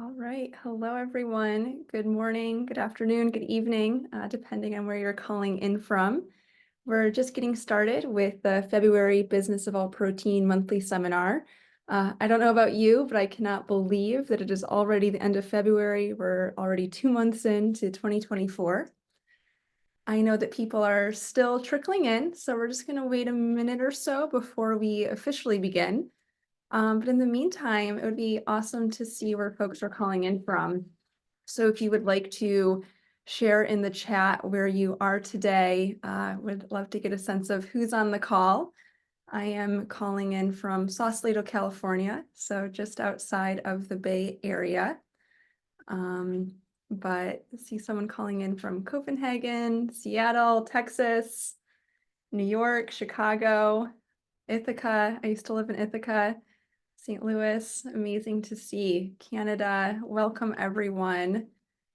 All right. Hello, everyone. Good morning, good afternoon, good evening, depending on where you're calling in from. We're just getting started with the February Business of All Protein monthly seminar. I don't know about you, but I cannot believe that it is already the end of February. We're already 2 months into 2024. I know that people are still trickling in, so we're just going to wait a minute or so before we officially begin. But in the meantime, it would be awesome to see where folks are calling in from. So if you would like to share in the chat where you are today, would love to get a sense of who's on the call. I am calling in from Sausalito, California, so just outside of the Bay Area. But I see someone calling in from Copenhagen, Seattle, Texas, New York, Chicago, Ithaca. I used to live in Ithaca. St. Louis, amazing to see. Canada, welcome everyone.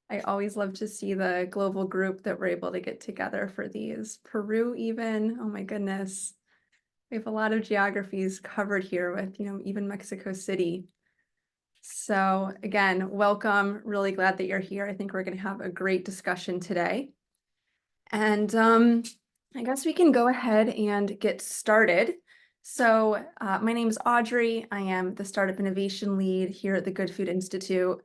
I always love to see the global group that we're able to get together for these. Peru even, oh my goodness. We have a lot of geographies covered here with, even Mexico City. So again, welcome. Really glad that you're here. I think we're going to have a great discussion today. And I guess we can go ahead and get started. So my name is Audrey. I am the Startup Innovation Lead here at the Good Food Institute.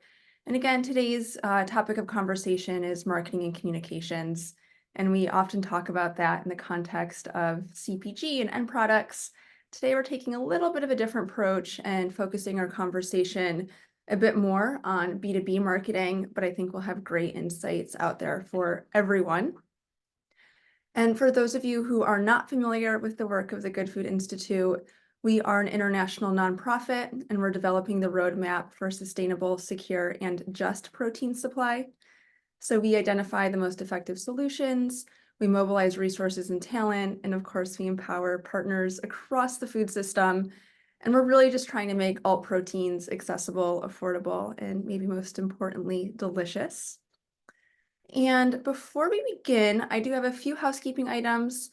And again, today's topic of conversation is marketing and communications. And we often talk about that in the context of CPG and end products. Today, we're taking a little bit of a different approach and focusing our conversation a bit more on B2B marketing, but I think we'll have great insights out there for everyone. And for those of you who are not familiar with the work of the Good Food Institute, we are an international nonprofit, and we're developing the roadmap for sustainable, secure, and just protein supply. So we identify the most effective solutions, we mobilize resources and talent, and of course, we empower partners across the food system. And we're really just trying to make all proteins accessible, affordable, and maybe most importantly, delicious. And before we begin, I do have a few housekeeping items.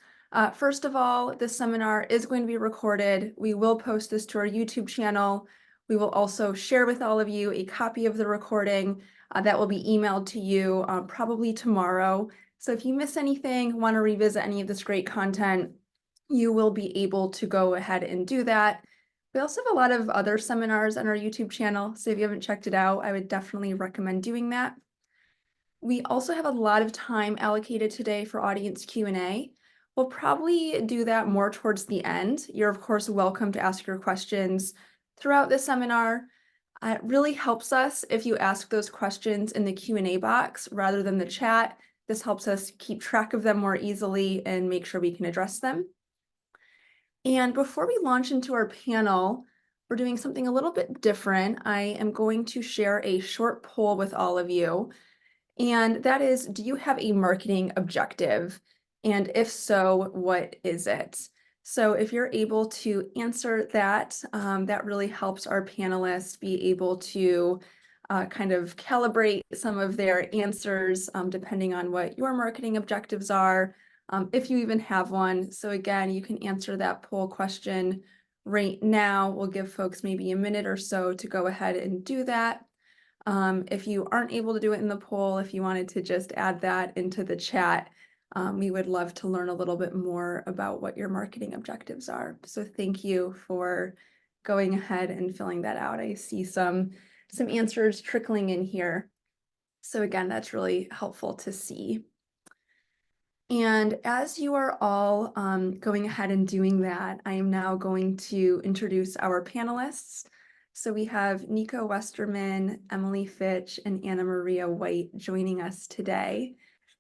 First of all, this seminar is going to be recorded. We will post this to our YouTube channel. We will also share with all of you a copy of the recording that will be emailed to you probably tomorrow. So if you miss anything, want to revisit any of this great content, you will be able to go ahead and do that. We also have a lot of other seminars on our YouTube channel, so if you haven't checked it out, I would definitely recommend doing that. We also have a lot of time allocated today for audience Q&A. We'll probably do that more towards the end. You're of course welcome to ask your questions throughout the seminar. It really helps us if you ask those questions in the Q&A box rather than the chat. This helps us keep track of them more easily and make sure we can address them. And before we launch into our panel, we're doing something a little bit different. I am going to share a short poll with all of you. And that is, do you have a marketing objective? And if so, what is it? So if you're able to answer that, that really helps our panelists be able to kind of calibrate some of their answers depending on what your marketing objectives are, if you even have one. So again, you can answer that poll question right now. We'll give folks maybe a minute or so to go ahead and do that. If you aren't able to do it in the poll, if you wanted to just add that into the chat, we would love to learn a little bit more about what your marketing objectives are. So thank you for going ahead and filling that out. I see some answers trickling in here. So again, that's really helpful to see. And as you are all going ahead and doing that, I am now going to introduce our panelists. So we have Nico Westermann, Emilie Fitch, and AnnaMaria White joining us today.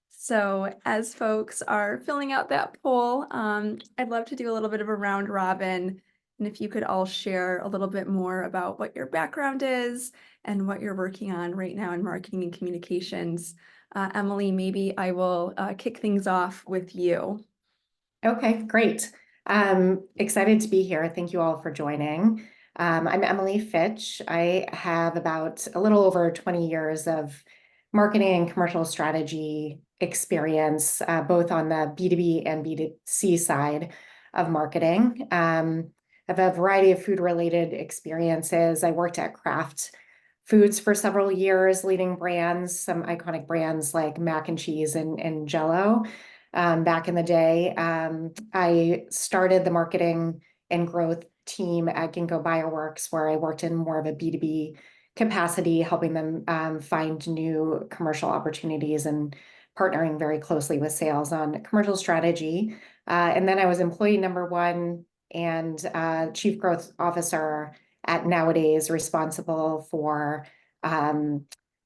So as folks are filling out that poll, I'd love to do a little bit of a round robin. And if you could all share a little bit more about what your background is and what you're working on right now in marketing and communications. Emilie, maybe I will kick things off with you. Okay, great. Excited to be here. Thank you all for joining. I'm Emilie Fitch. I have about a little over 20 years of marketing and commercial strategy experience, both on the B2B and B2C side of marketing. I have a variety of food-related experiences. I worked at Kraft foods for several years, leading brands, some iconic brands like mac and cheese and Jello. Back in the day, I started the marketing and growth team at Ginkgo Bioworks, where I worked in more of a B2B capacity, helping them find new commercial opportunities and partnering very closely with sales on commercial strategy. And then I was employee number one and chief growth officer at Nowadays, responsible for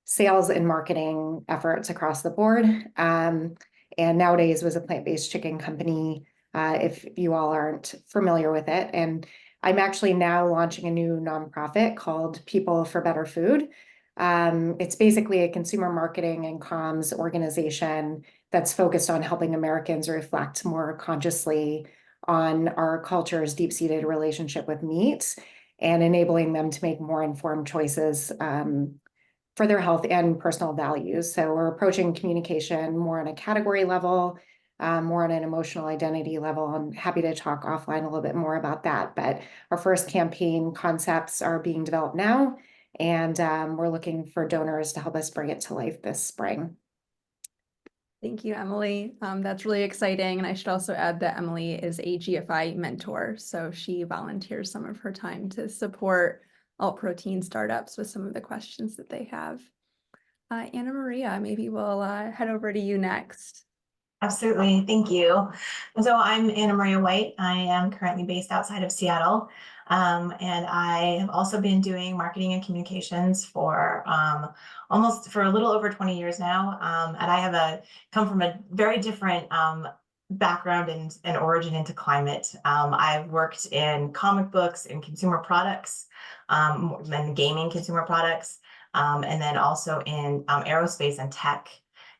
sales and marketing efforts across the board. And Nowadays was a plant-based chicken company, if you all aren't familiar with it. And I'm actually now launching a new nonprofit called People for Better Food. It's basically a consumer marketing and comms organization that's focused on helping Americans reflect more consciously on our culture's deep-seated relationship with meat and enabling them to make more informed choices for their health and personal values. So we're approaching communication more on a category level, more on an emotional identity level. I'm happy to talk offline a little bit more about that. But our first campaign concepts are being developed now, and we're looking for donors to help us bring it to life this spring. Thank you, Emily. That's really exciting. And I should also add that Emily is a GFI mentor. So she volunteers some of her time to support alt protein startups with some of the questions that they have. AnnaMaria, maybe we'll head over to you next. Absolutely. Thank you. So I'm AnnaMaria White. I am currently based outside of Seattle. And I have also been doing marketing and communications for a little over 20 years now. And I have come from a very different background and origin into climate. I've worked in comic books and consumer products, and gaming consumer products, and then also in aerospace and tech.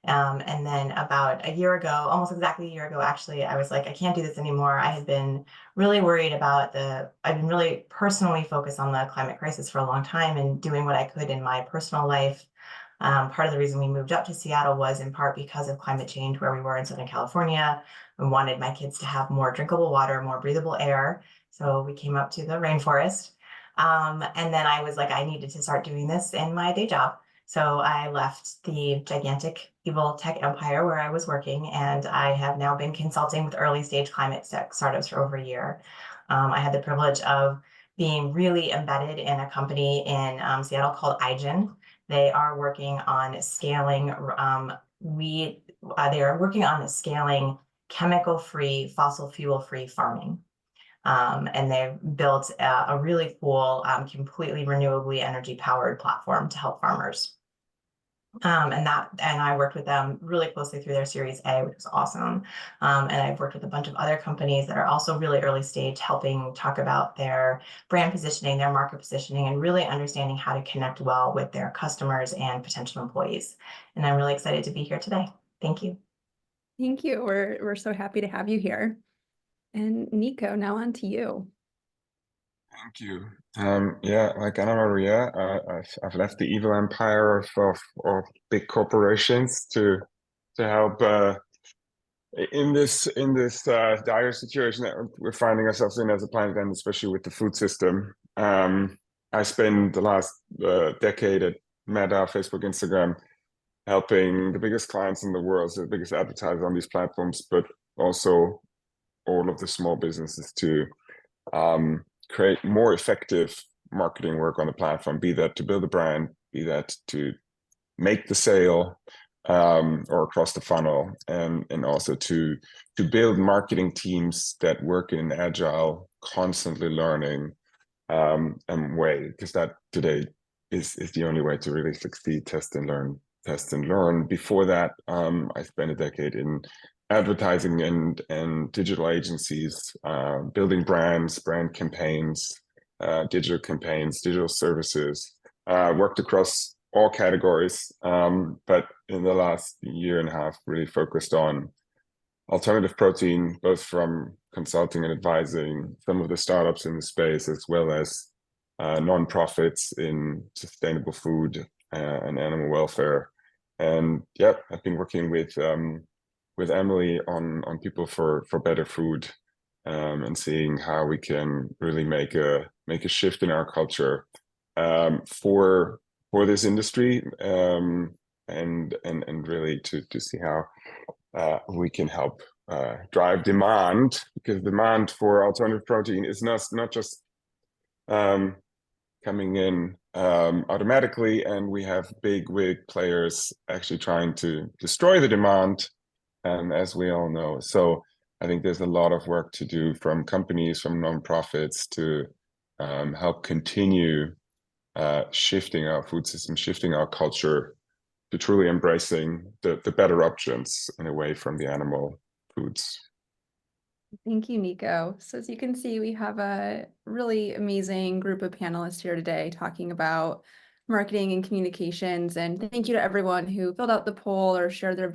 And then about a year ago, almost exactly a year ago, actually, I was like, I can't do this anymore. I had been really worried about I've been really personally focused on the climate crisis for a long time and doing what I could in my personal life. Part of the reason we moved up to Seattle was in part because of climate change where we were in Southern California. We wanted my kids to have more drinkable water, more breathable air. So we came up to the rainforest. And then I was like, I needed to start doing this in my day job. So I left the gigantic evil tech empire where I was working, and I have now been consulting with early stage climate tech startups for over a year. I had the privilege of being really embedded in a company in Seattle called iGen. They are working on scaling chemical-free, fossil fuel-free farming. And they've built a really cool, completely renewably energy powered platform to help farmers. And I worked with them really closely through their Series A, which was awesome. And I've worked with a bunch of other companies that are also really early stage, helping talk about their brand positioning, their market positioning, and really understanding how to connect well with their customers and potential employees. And I'm really excited to be here today. Thank you. Thank you. We're so happy to have you here. And Nico, now on to you. Thank you. Yeah, like AnnaMaria, I've left the evil empire of big corporations to help in this dire situation that we're finding ourselves in as a planet, and especially with the food system. I spent the last decade at Meta, Facebook, Instagram, helping the biggest clients in the world, so the biggest advertisers on these platforms, but also all of the small businesses to create more effective marketing work on the platform, be that to build a brand, be that to make the sale, or across the funnel, and also to build marketing teams that work in an agile, constantly learning way, because that today is the only way to really succeed. Test and learn. Before that, I spent a decade in advertising and digital agencies, building brands, brand campaigns, digital campaigns, digital services, worked across all categories, but in the last year and a half really focused on alternative protein, both from consulting and advising some of the startups in the space, as well as nonprofits in sustainable food and animal welfare. And yeah, I've been working with Emily on People for Better Food, and seeing how we can really make a shift in our culture for for this industry, and really to see how we can help drive demand, because demand for alternative protein is not just coming in automatically, and we have big players actually trying to destroy the demand, as we all know. So I think there's a lot of work to do from companies, from nonprofits, to help continue shifting our food system, shifting our culture to truly embracing the better options and away from the animal foods. Thank you, Nico. So as you can see, we have a really amazing group of panelists here today talking about marketing and communications. And thank you to everyone who filled out the poll or shared their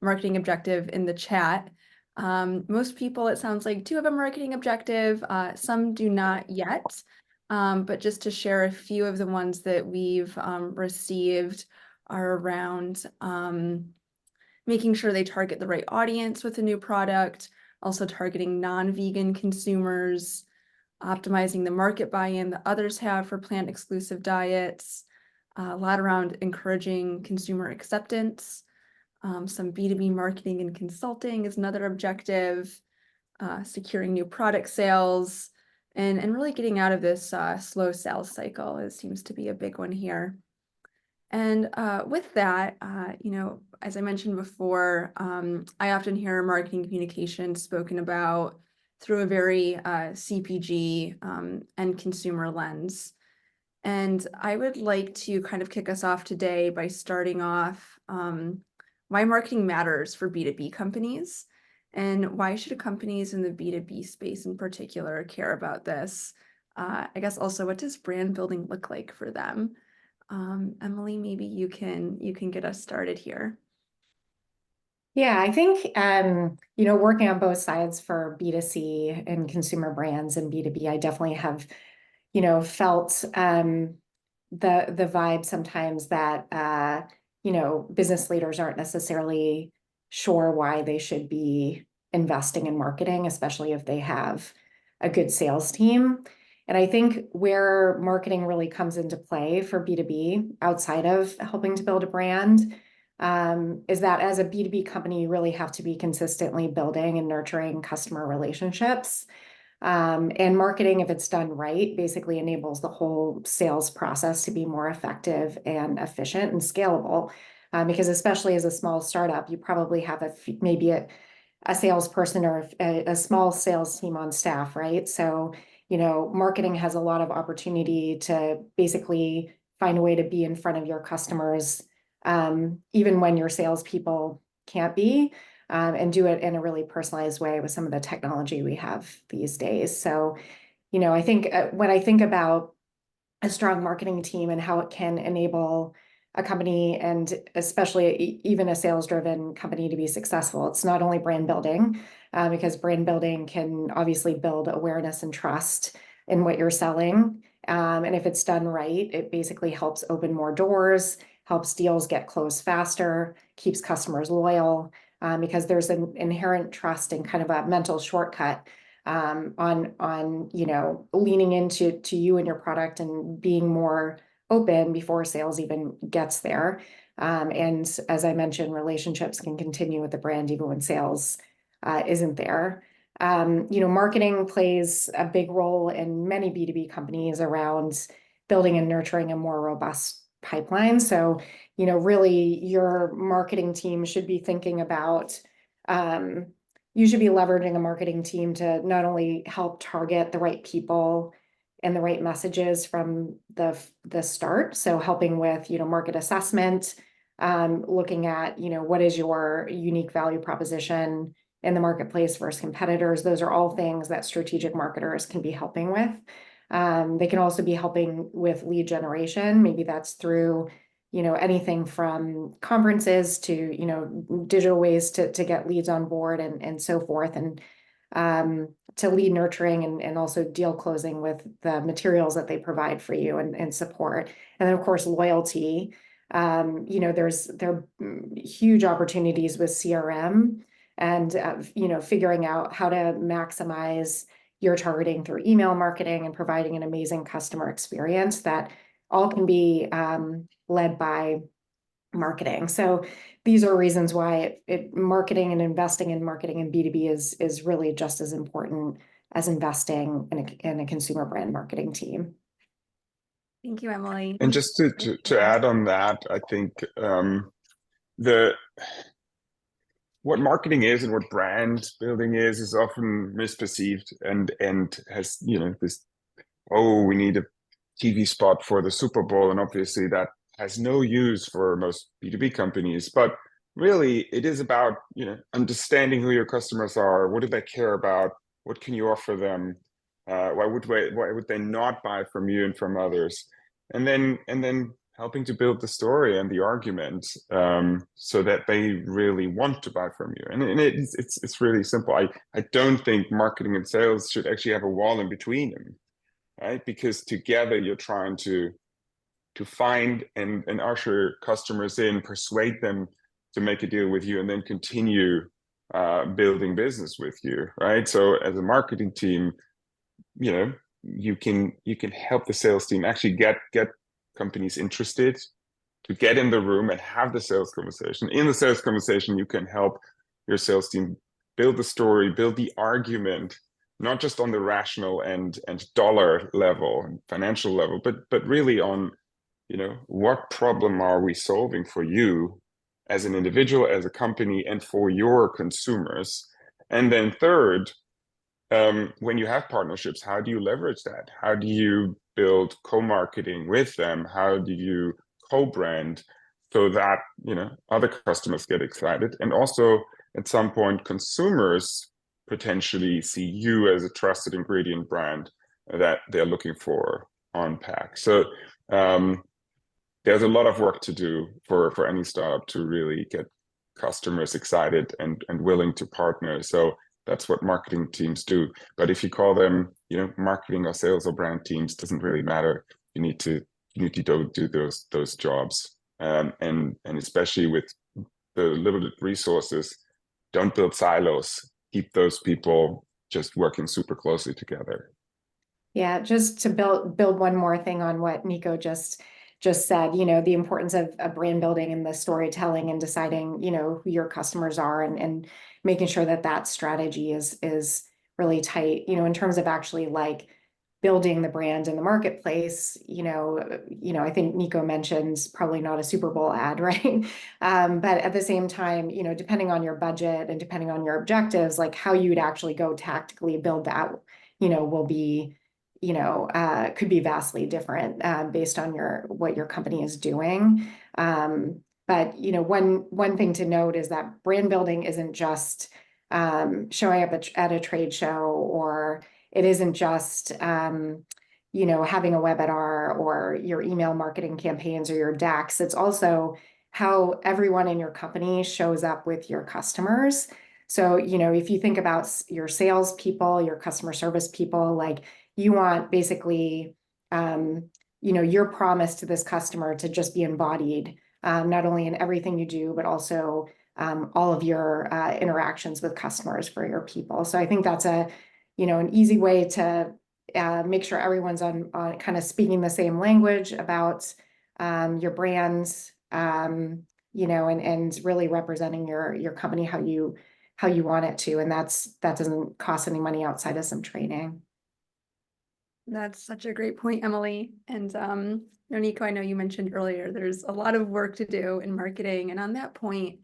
marketing objective in the chat. Most people, it sounds like, do have a marketing objective. Some do not yet. But just to share a few of the ones that we've received are around making sure they target the right audience with a new product, also targeting non-vegan consumers, optimizing the market buy-in that others have for plant-exclusive diets, a lot around encouraging consumer acceptance, some B2B marketing and consulting is another objective, securing new product sales, and really getting out of this slow sales cycle. It seems to be a big one here. And with that, as I mentioned before, I often hear marketing communication spoken about through a very CPG and consumer lens. And I would like to kind of kick us off today by starting off why marketing matters for B2B companies, and why should companies in the B2B space in particular care about this? I guess also, what does brand building look like for them? Emilie, maybe you can get us started here. Yeah, I think, working on both sides for B2C and consumer brands and B2B, I definitely have, felt the vibe sometimes that, business leaders aren't necessarily sure why they should be investing in marketing, especially if they have a good sales team. And I think where marketing really comes into play for B2B outside of helping to build a brand is that as a B2B company, you really have to be consistently building and nurturing customer relationships. And marketing, if it's done right, basically enables the whole sales process to be more effective and efficient and scalable. Because especially as a small startup, you probably have maybe a salesperson or a small sales team on staff, right? So marketing has a lot of opportunity to basically find a way to be in front of your customers, even when your salespeople can't be, and do it in a really personalized way with some of the technology we have these days. So, I think when I think about a strong marketing team and how it can enable a company, and especially even a sales-driven company, to be successful, it's not only brand building, because brand building can obviously build awareness and trust in what you're selling. And if it's done right, it basically helps open more doors, helps deals get closed faster, keeps customers loyal, because there's an inherent trust and kind of a mental shortcut on leaning into you and your product and being more open before sales even gets there. And as I mentioned, relationships can continue with the brand even when sales isn't there. Marketing plays a big role in many B2B companies around building and nurturing a more robust pipeline. So, really your marketing team should be thinking about, you should be leveraging a marketing team to not only help target the right people and the right messages from the start. So helping with, market assessment, looking at, what is your unique value proposition in the marketplace versus competitors. Those are all things that strategic marketers can be helping with. They can also be helping with lead generation. Maybe that's through, anything from conferences to, digital ways to get leads on board and so forth. And to lead nurturing and also deal closing with the materials that they provide for you and support. And then of course, loyalty. There are huge opportunities with CRM and, figuring out how to maximize your targeting through email marketing and providing an amazing customer experience that all can be led by marketing. So these are reasons why marketing and investing in marketing and B2B is really just as important as investing in a consumer brand marketing team. Thank you, Emily. And just to add on that, I think the what marketing is and what brand building is often misperceived and has, you know, this, oh, we need a TV spot for the Super Bowl, and obviously that has no use for most B2B companies. But really, it is about, you know, understanding who your customers are. What do they care about? What can you offer them? Why would they not buy from you and from others? And then helping to build the story and the argument so that they really want to buy from you. And it's really simple. I don't think marketing and sales should actually have a wall in between them, right? Because together you're trying to find and usher customers in, persuade them to make a deal with you, and then continue building business with you, right? So as a marketing team, you know, you can help the sales team actually get companies interested, to get in the room and have the sales conversation. In the sales conversation, you can help your sales team build the story, build the argument, not just on the rational and dollar level and financial level, but really on, you know, what problem are we solving for you as an individual, as a company, and for your consumers. And then third, when you have partnerships, how do you leverage that? How do you build co-marketing with them? How do you co-brand so that, you know, other customers get excited, and also at some point consumers potentially see you as a trusted ingredient brand that they're looking for on pack. So there's a lot of work to do for any startup to really get customers excited and willing to partner. So that's what marketing teams do. But if you call them, you know, marketing or sales or brand teams, doesn't really matter. You need to do those jobs. And especially with the limited resources, don't build silos. Keep those people just working super closely together. Yeah, just to build one more thing on what Nico just said, you know, the importance of brand building and the storytelling and deciding, you know, who your customers are and making sure that strategy is really tight, you know, in terms of actually like building the brand in the marketplace. You know, I think Nico mentions probably not a Super Bowl ad, right? But at the same time, you know, depending on your budget and depending on your objectives, like how you'd actually go tactically build that, you know, will be, you know, could be vastly different based on what your company is doing. But, you know, one thing to note is that brand building isn't just showing up at a trade show, or it isn't just, you know, having a webinar or your email marketing campaigns or your DAX. It's also how everyone in your company shows up with your customers. So, you know, if you think about your sales people, your customer service people, like you want basically, you know, your promise to this customer to just be embodied, not only in everything you do, but also all of your interactions with customers for your people. So I think that's you know, an easy way to make sure everyone's on kind of speaking the same language about your brands, you know, and really representing your company how you want it to, and that doesn't cost any money outside of some training. That's such a great point, Emily. And you know, Nico, I know you mentioned earlier, there's a lot of work to do in marketing. And on that point,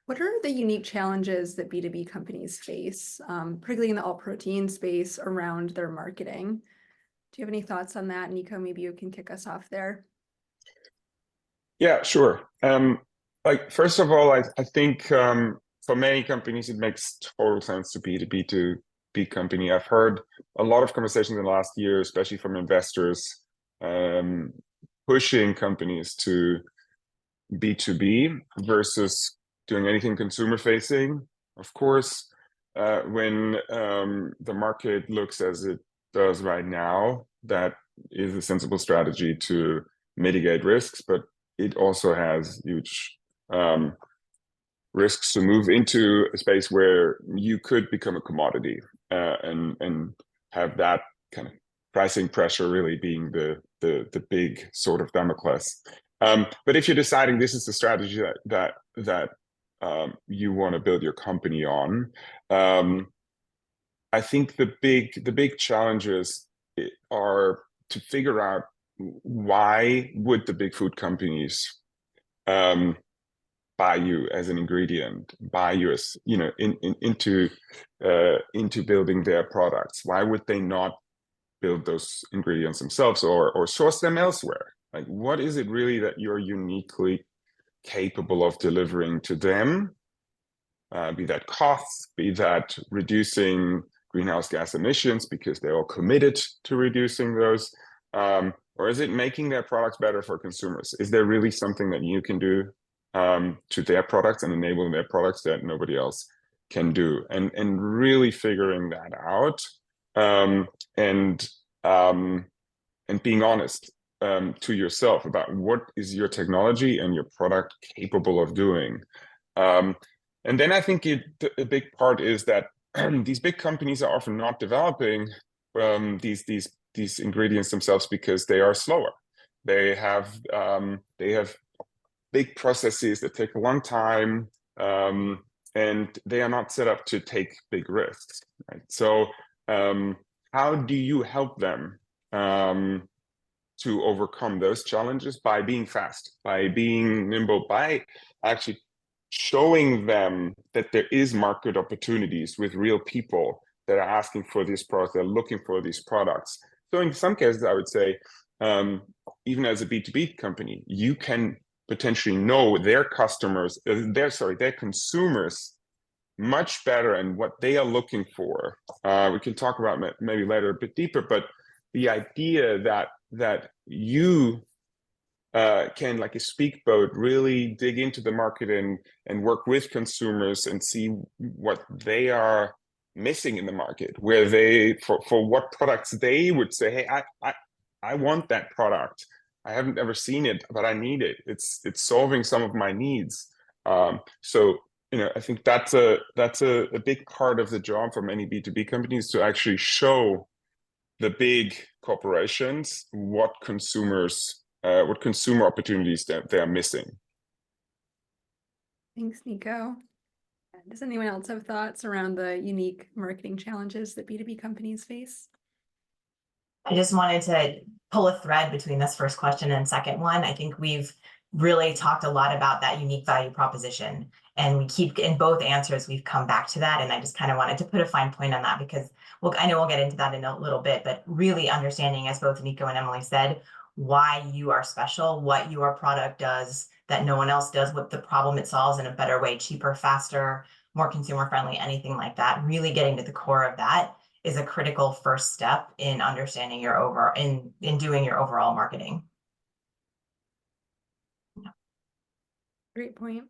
what are the unique challenges that B2B companies face, particularly in the alt protein space, around their marketing? Do you have any thoughts on that, Nico? Maybe you can kick us off there. Yeah, sure. Like, first of all, I think for many companies, it makes total sense to B2B to B company. I've heard a lot of conversations in the last year, especially from investors, pushing companies to B2B versus doing anything consumer facing. Of course, when the market looks as it does right now, that is a sensible strategy to mitigate risks, but it also has huge risks to move into a space where you could become a commodity and have that kind of pricing pressure really being the the big sort of Damocles. But if you're deciding this is the strategy that you want to build your company on, I think the big challenges are to figure out why would the big food companies buy you as an ingredient, buy you as, you know, into building their products. Why would they not build those ingredients themselves or source them elsewhere? Like, what is it really that you're uniquely capable of delivering to them? Be that costs, be that reducing greenhouse gas emissions because they're all committed to reducing those, or is it making their products better for consumers? Is there really something that you can do to their products and enabling their products that nobody else can do? And really figuring that out, and being honest to yourself about what is your technology and your product capable of doing. And then I think a big part is that these big companies are often not developing these ingredients themselves because they are slower. They have big processes that take a long time, and they are not set up to take big risks. Right? So how do you help them to overcome those challenges? By being fast, by being nimble, by actually showing them that there is market opportunities with real people that are asking for these products, they're looking for these products. So in some cases, I would say, even as a B2B company, you can potentially know their customers, their consumers much better and what they are looking for. We can talk about maybe later a bit deeper, but the idea that you can, like a speakboat, really dig into the market and work with consumers and see what they are missing in the market, where they for what products they would say, hey, I want that product. I haven't ever seen it, but I need it. It's solving some of my needs. So you know, I think that's a big part of the job for many B2B companies, to actually show the big corporations what consumer opportunities that they are missing. Thanks, Nico. Does anyone else have thoughts around the unique marketing challenges that B2B companies face? I just wanted to pull a thread between this first question and second one. I think we've really talked a lot about that unique value proposition, and we keep, in both answers, we've come back to that. And I just kind of wanted to put a fine point on that, because I know we'll get into that in a little bit, but really understanding, as both Nico and Emilie said, why you are special, what your product does that no one else does, what the problem it solves in a better way, cheaper, faster, more consumer friendly, anything like that. Really getting to the core of that is a critical first step in understanding your in doing your overall marketing. Great point.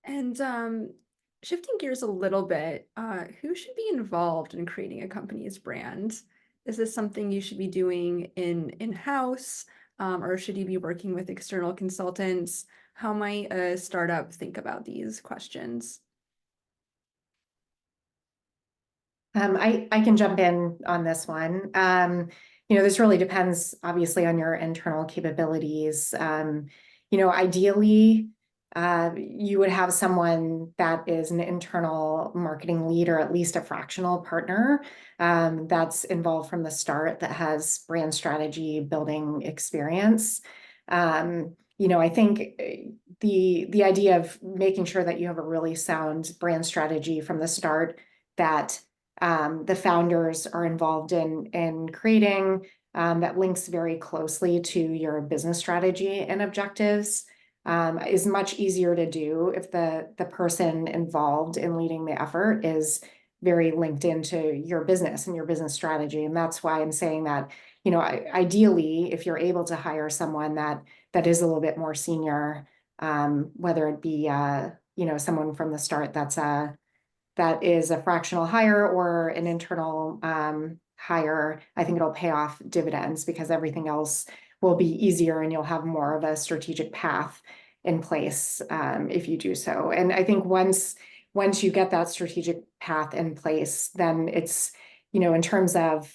And shifting gears a little bit, who should be involved in creating a company's brand? Is this something you should be doing in-house, or should you be working with external consultants? How might a startup think about these questions? I can jump in on this one. You know, this really depends, obviously, on your internal capabilities. You know, ideally, you would have someone that is an internal marketing lead, or at least a fractional partner that's involved from the start, that has brand strategy building experience. You know, I think the idea of making sure that you have a really sound brand strategy from the start, that the founders are involved in creating, that links very closely to your business strategy and objectives, is much easier to do if the person involved in leading the effort is very linked into your business and your business strategy. And that's why I'm saying that, you know, ideally, if you're able to hire someone that is a little bit more senior, whether it be you know, someone from the start that is a fractional hire or an internal hire, I think it'll pay off dividends, because everything else will be easier and you'll have more of a strategic path in place if you do so. And I think once you get that strategic path in place, then it's, you know, in terms of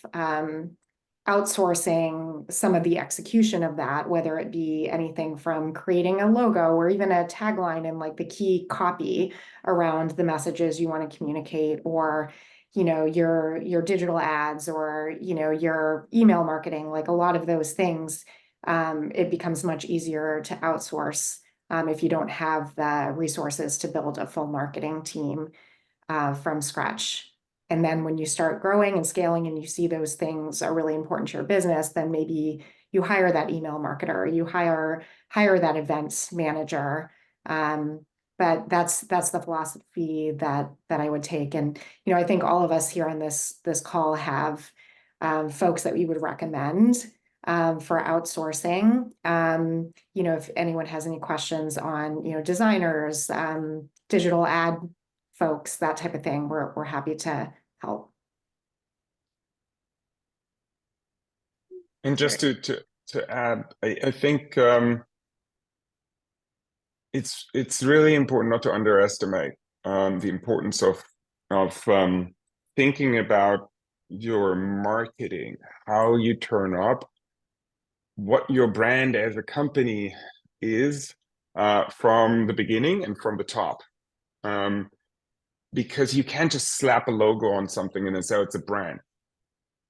outsourcing some of the execution of that, whether it be anything from creating a logo or even a tagline and like the key copy around the messages you want to communicate, or your digital ads, or your email marketing, like a lot of those things. It becomes much easier to outsource if you don't have the resources to build a full marketing team from scratch. And then when you start growing and scaling and you see those things are really important to your business, then maybe you hire that email marketer, you hire that events manager. But that's the philosophy that I would take. And I think all of us here on this call have folks that we would recommend for outsourcing. If anyone has any questions on designers, digital ad folks, that type of thing, we're happy to help. And just to add, I think it's really important not to underestimate the importance of thinking about your marketing, how you turn up, what your brand as a company is from the beginning and from the top. Because you can't just slap a logo on something and then say, oh, it's a brand.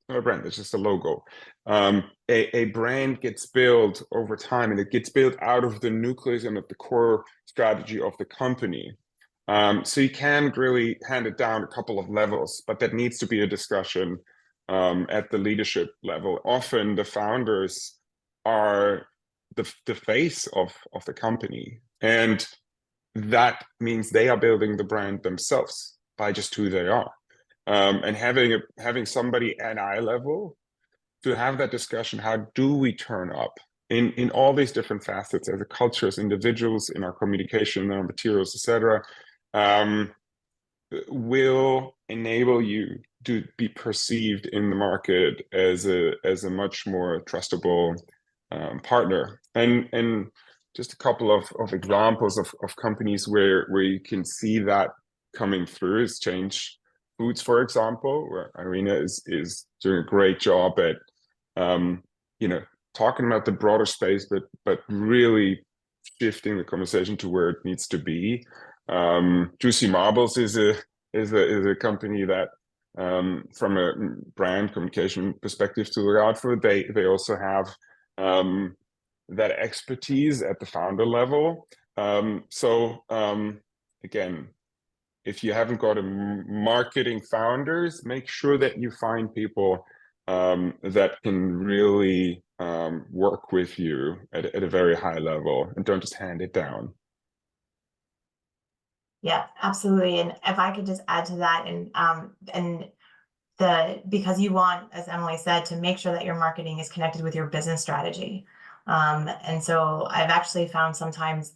Not a brand, it's just a logo. A brand gets built over time, and it gets built out of the nucleus and of the core strategy of the company. So you can't really hand it down a couple of levels, but that needs to be a discussion at the leadership level. Often the founders are the face of the company, and that means they are building the brand themselves by just who they are. And having somebody at eye level to have that discussion, how do we turn up in all these different facets as a culture, as individuals, in our communication, in our materials, etc., will enable you to be perceived in the market as a much more trustable partner. And just a couple of examples of companies where you can see that coming through is Change Foods, for example, where Irina is doing a great job at talking about the broader space, but really shifting the conversation to where it needs to be. Juicy Marbles is a company that from a brand communication perspective to look out for. They also have that expertise at the founder level. Again, if you haven't got a marketing founders, make sure that you find people that can really work with you at a very high level, and don't just hand it down. Yeah, absolutely. And if I could just add to that, because you want, as Emilie said, to make sure that your marketing is connected with your business strategy. And so I've actually found sometimes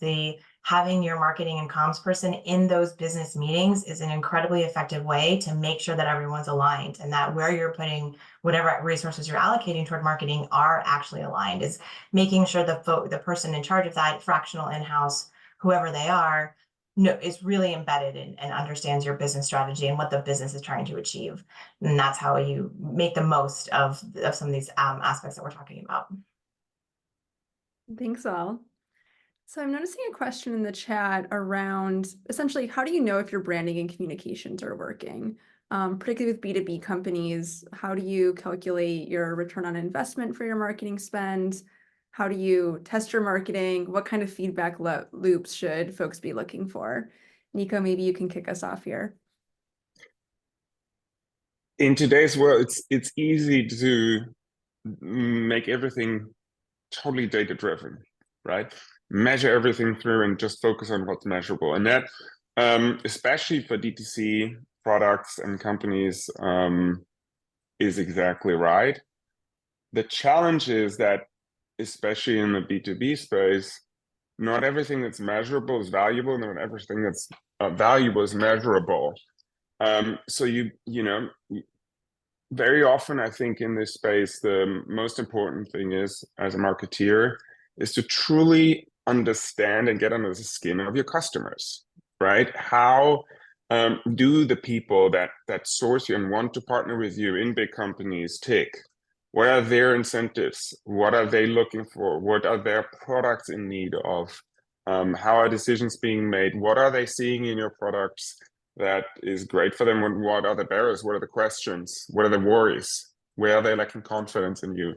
having your marketing and comms person in those business meetings is an incredibly effective way to make sure that everyone's aligned, and that where you're putting whatever resources you're allocating toward marketing are actually aligned. Is making sure the person in charge of that, fractional, in-house, whoever they are, is really embedded and understands your business strategy and what the business is trying to achieve. And that's how you make the most of some of these aspects that we're talking about. Thanks all. So I'm noticing a question in the chat around essentially, how do you know if your branding and communications are working? Particularly with B2B companies, how do you calculate your return on investment for your marketing spend? How do you test your marketing? What kind of feedback loops should folks be looking for? Nico, maybe you can kick us off here. In today's world, it's easy to make everything totally data driven, right? Measure everything through and just focus on what's measurable. And that, especially for DTC products and companies, is exactly right. The challenge is that, especially in the B2B space, not everything that's measurable is valuable, and not everything that's valuable is measurable. So very often, I think in this space, the most important thing is, as a marketeer, is to truly understand and get under the skin of your customers, right? How do the people that source you and want to partner with you in big companies tick? What are their incentives? What are they looking for? What are their products in need of? How are decisions being made? What are they seeing in your products that is great for them? What are the barriers? What are the questions? What are the worries? Where are they lacking confidence in you?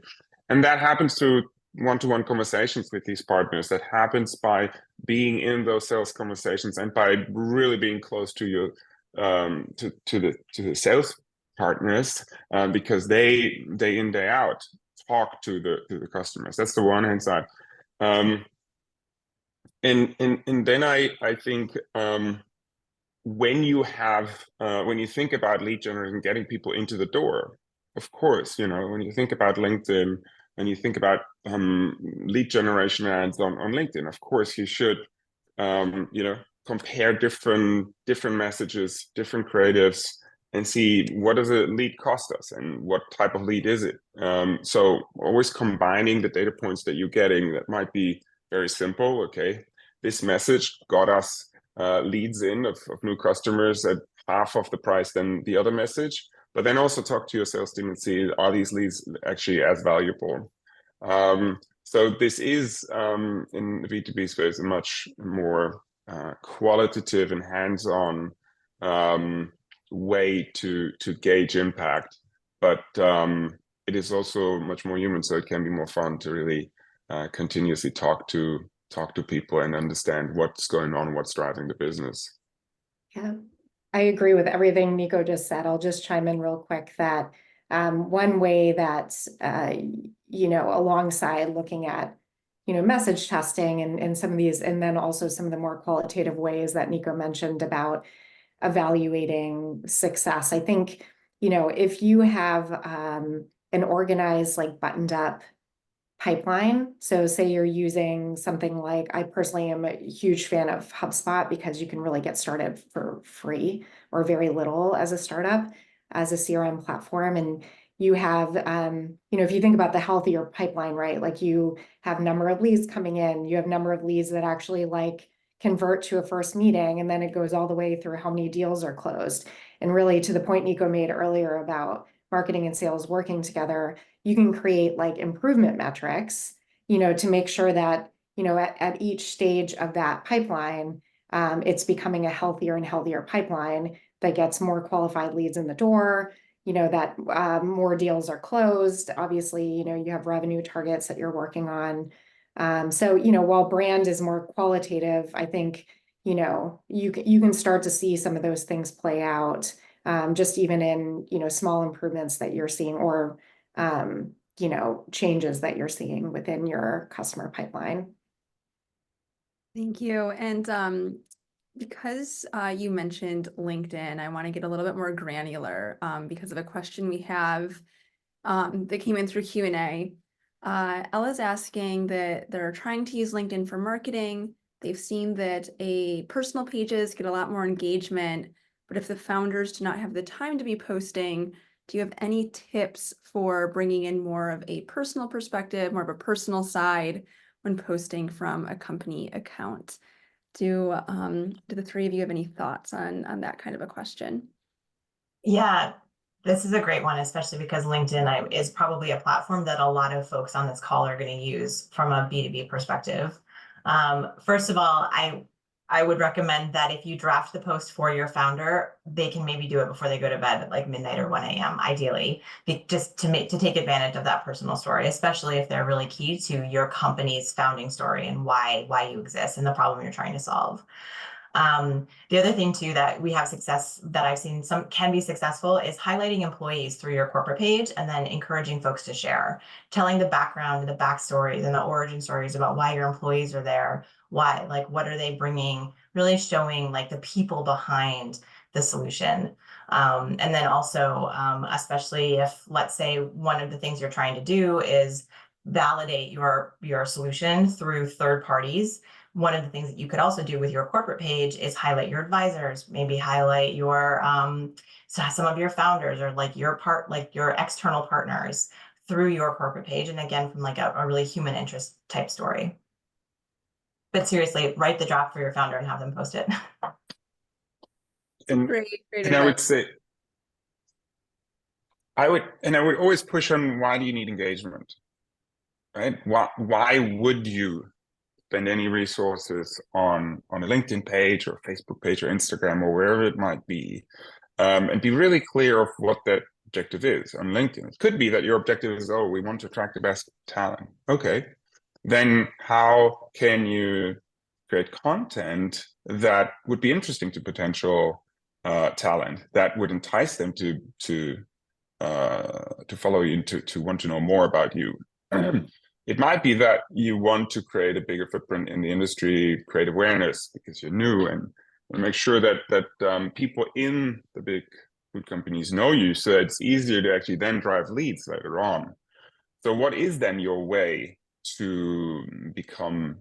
And that happens through one-to-one conversations with these partners. That happens by being in those sales conversations and by really being close to your to the sales partners, because they day in day out talk to the customers. That's the one hand side. And then I think when you think about lead generation, getting people into the door, of course, when you think about LinkedIn and you think about lead generation ads on LinkedIn, of course you should compare different messages, different creatives, and see what does a lead cost us and what type of lead is it. So always combining the data points that you're getting. That might be very simple. Okay, this message got us leads in of new customers at half of the price than the other message. But then also talk to your sales team and see, are these leads actually as valuable? So this is, in the B2B space, a much more qualitative and hands-on way to gauge impact. But it is also much more human, so it can be more fun to really continuously talk to people and understand what's going on, what's driving the business. Yeah, I agree with everything Nico just said. I'll just chime in real quick that one way that, alongside looking at, message testing and some of these, and then also some of the more qualitative ways that Nico mentioned about evaluating success. I think, if you have an organized, like buttoned up pipeline. So say you're using something like, I personally am a huge fan of HubSpot because you can really get started for free or very little as a startup, as a CRM platform. And you have, if you think about the healthier pipeline, right? Like you have number of leads coming in, you have number of leads that actually like convert to a first meeting, and then it goes all the way through how many deals are closed. And really to the point Nico made earlier about marketing and sales working together, you can create like improvement metrics, to make sure that, at each stage of that pipeline, it's becoming a healthier and healthier pipeline that gets more qualified leads in the door, that more deals are closed. Obviously, you have revenue targets that you're working on. So, while brand is more qualitative, I think, you can start to see some of those things play out, just even in, small improvements that you're seeing or, changes that you're seeing within your customer pipeline. Thank you. And because you mentioned LinkedIn, I want to get a little bit more granular because of a question we have that came in through Q&A. Ella's asking that they're trying to use LinkedIn for marketing. They've seen that personal pages get a lot more engagement, but if the founders do not have the time to be posting, do you have any tips for bringing in more of a personal perspective, more of a personal side when posting from a company account? Do the three of you have any thoughts on that kind of a question? Yeah, this is a great one, especially because LinkedIn is probably a platform that a lot of folks on this call are going to use from a B2B perspective. First of all, I would recommend that if you draft the post for your founder, they can maybe do it before they go to bed at like midnight or 1 a.m. ideally, just to take advantage of that personal story, especially if they're really key to your company's founding story and why you exist and the problem you're trying to solve. The other thing too that we have success that I've seen some can be successful is highlighting employees through your corporate page and then encouraging folks to share, telling the background and the backstories and the origin stories about why your employees are there, why, like, what are they bringing, really showing like the people behind the solution. And then also, especially if, let's say, one of the things you're trying to do is validate your solution through third parties. One of the things that you could also do with your corporate page is highlight your advisors, maybe highlight your some of your founders or like your external partners through your corporate page. And again, from like a really human interest type story. But seriously, write the draft for your founder and have them post it. And Great and I would say, I would always push on, why do you need engagement, right? Why would you spend any resources on a LinkedIn page or Facebook page or Instagram or wherever it might be, and be really clear of what that objective is on LinkedIn? It could be that your objective is, oh, we want to attract the best talent. Okay, then how can you create content that would be interesting to potential talent, that would entice them to follow you, to want to know more about you? It might be that you want to create a bigger footprint in the industry, create awareness because you're new, and make sure that people in the big food companies know you, so it's easier to actually then drive leads later on. So what is then your way to become,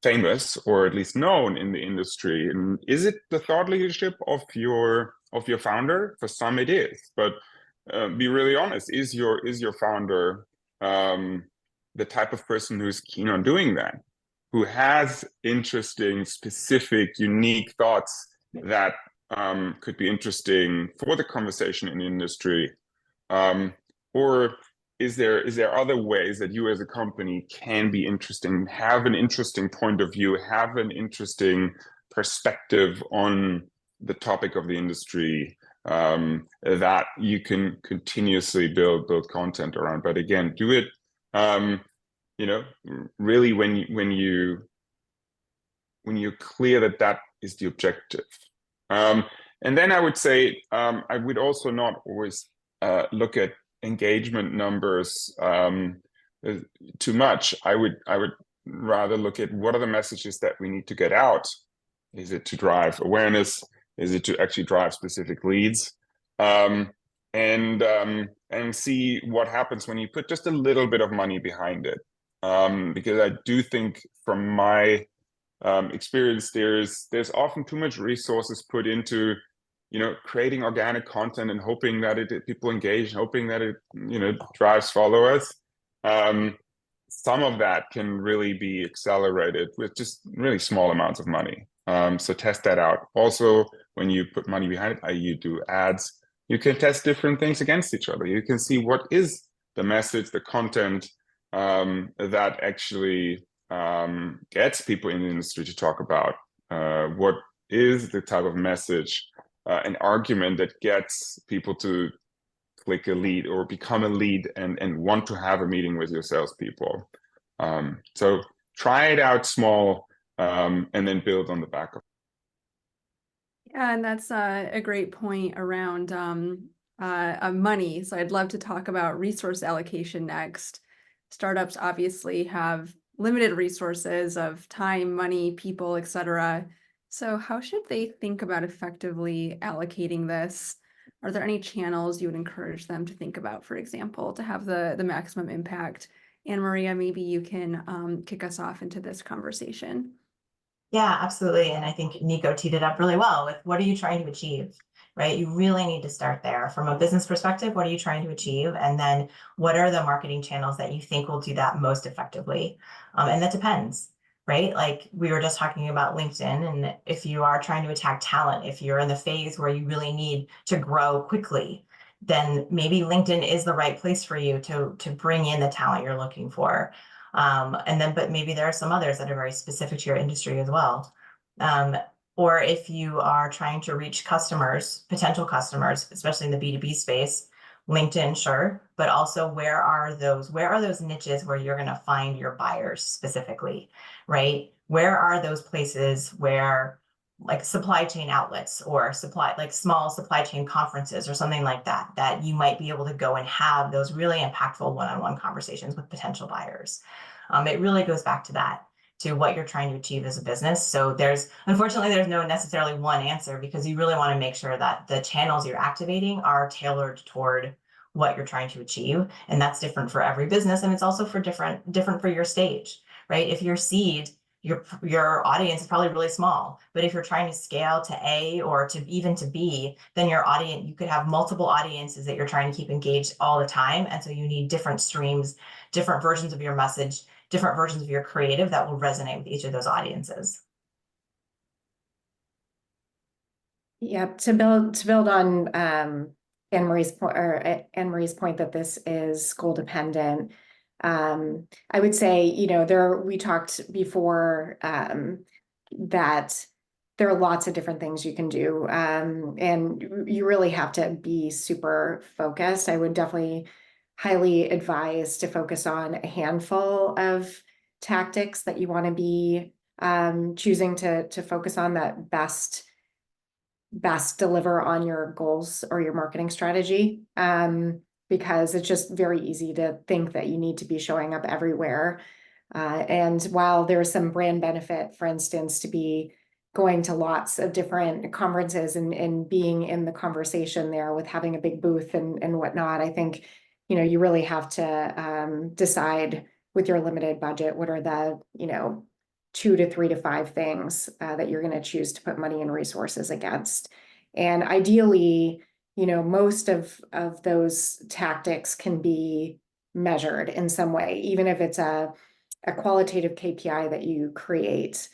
famous, or at least known in the industry? And is it the thought leadership of your founder? For some it is, but be really honest, is your founder the type of person who's keen on doing that, who has interesting, specific, unique thoughts that could be interesting for the conversation in the industry? Or is there other ways that you as a company can be interesting, have an interesting point of view, have an interesting perspective on the topic of the industry, that you can continuously build content around? But again, do it really when you're clear that is the objective. And then I would say, I would also not always look at engagement numbers too much. I would rather look at, what are the messages that we need to get out? Is it to drive awareness? Is it to actually drive specific leads? And see what happens when you put just a little bit of money behind it. Because I do think, from my experience, there's often too much resources put into creating organic content and hoping that people engage, hoping that it drives followers. Some of that can really be accelerated with just really small amounts of money. So test that out. Also, when you put money behind it, you do ads, you can test different things against each other. You can see what is the message, the content that actually gets people in the industry to talk about. What is the type of message, an argument that gets people to click a lead or become a lead and want to have a meeting with your salespeople. So try it out small, and then build on the back of it. Yeah, and that's a great point around money. So I'd love to talk about resource allocation next. Startups obviously have limited resources of time, money, people, etc. So how should they think about effectively allocating this? Are there any channels you would encourage them to think about, for example, to have the maximum impact? AnnaMaria, maybe you can kick us off into this conversation. Yeah, absolutely. And I think Nico teed it up really well with, what are you trying to achieve, right? You really need to start there. From a business perspective, what are you trying to achieve? And then what are the marketing channels that you think will do that most effectively? And that depends, right? Like we were just talking about LinkedIn. And if you are trying to attack talent, if you're in the phase where you really need to grow quickly, then maybe LinkedIn is the right place for you to bring in the talent you're looking for. But maybe there are some others that are very specific to your industry as well. Or if you are trying to reach customers, potential customers, especially in the B2B space, LinkedIn, sure, but also where are those niches where you're going to find your buyers specifically, right? Where are those places where, like supply chain outlets or small supply chain conferences or something like that you might be able to go and have those really impactful one-on-one conversations with potential buyers. It really goes back to what you're trying to achieve as a business. So unfortunately, there's no necessarily one answer, because you really want to make sure that the channels you're activating are tailored toward what you're trying to achieve. And that's different for every business. And it's also different for your stage, right? If you're seed, your audience is probably really small, but if you're trying to scale to A or even to B, then your audience, you could have multiple audiences that you're trying to keep engaged all the time. And so you need different streams, different versions of your message, different versions of your creative that will resonate with each of those audiences. Yeah, to build on Anne-Marie's point that this is goal dependent. I would say, we talked before that there are lots of different things you can do, and you really have to be super focused. I would definitely highly advise to focus on a handful of tactics that you want to be choosing to focus on that best deliver on your goals or your marketing strategy. Because it's just very easy to think that you need to be showing up everywhere. And while there's some brand benefit, for instance, to be going to lots of different conferences and being in the conversation there with having a big booth and whatnot, I think, you really have to decide with your limited budget, what are the, 2 to 3 to 5 things that you're going to choose to put money and resources against. And ideally, most of those tactics can be measured in some way, even if it's a qualitative KPI that you create.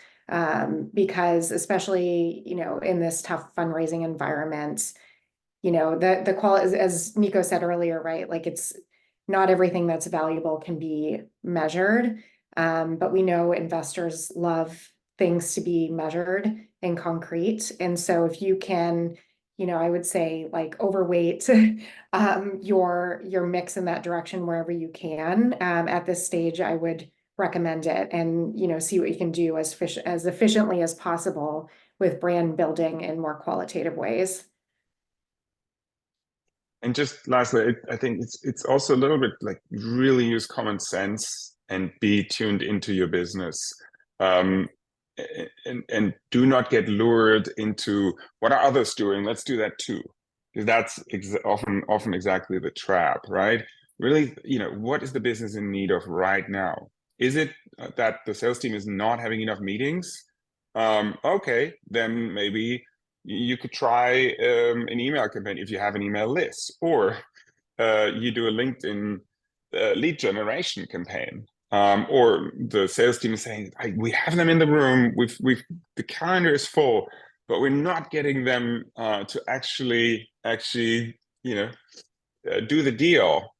Because especially, in this tough fundraising environment, the quality, as Nico said earlier, right? Like, it's not everything that's valuable can be measured. But we know investors love things to be measured and concrete. And so if you can, I would say, like, overweight your mix in that direction wherever you can. At this stage, I would recommend it, and see what you can do as efficiently as possible with brand building in more qualitative ways. And just lastly, I think it's also a little bit like really use common sense and be tuned into your business. And do not get lured into what are others doing, let's do that too, because that's often exactly the trap, right? Really, what is the business in need of right now? Is it that the sales team is not having enough meetings? Okay, then maybe you could try an email campaign if you have an email list, or you do a LinkedIn lead generation campaign. Or the sales team is saying, we have them in the room, the calendar is full, but we're not getting them to actually do the deal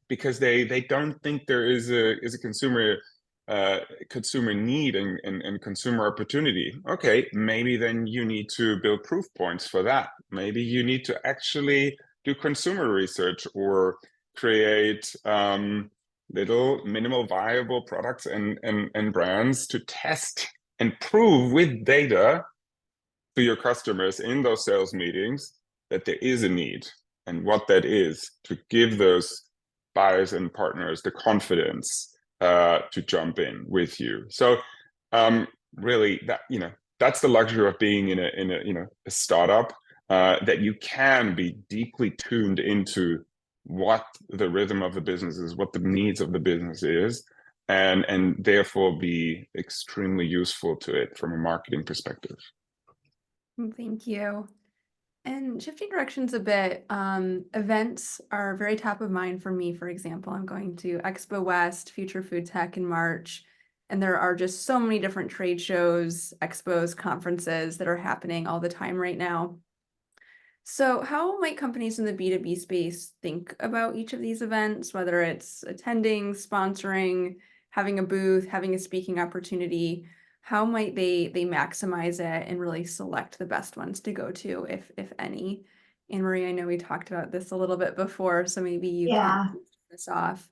because they don't think there is a consumer need and consumer opportunity. Okay, maybe then you need to build proof points for that. Maybe you need to actually do consumer research or create little minimal viable products and brands to test and prove with data to your customers in those sales meetings that there is a need, and what that is to give those buyers and partners the confidence to jump in with you. So really, that's the luxury of being in a startup, that you can be deeply tuned into what the rhythm of the business is, what the needs of the business is, and therefore be extremely useful to it from a marketing perspective. Thank you. And shifting directions a bit, events are very top of mind for me. For example, I'm going to Expo West, Future Food Tech in March, and there are just so many different trade shows, expos, conferences that are happening all the time right now. So how might companies in the B2B space think about each of these events, whether it's attending, sponsoring, having a booth, having a speaking opportunity? How might they maximize it and really select the best ones to go to, if any? Anne-Marie, I know we talked about this a little bit before, so maybe you can start this off.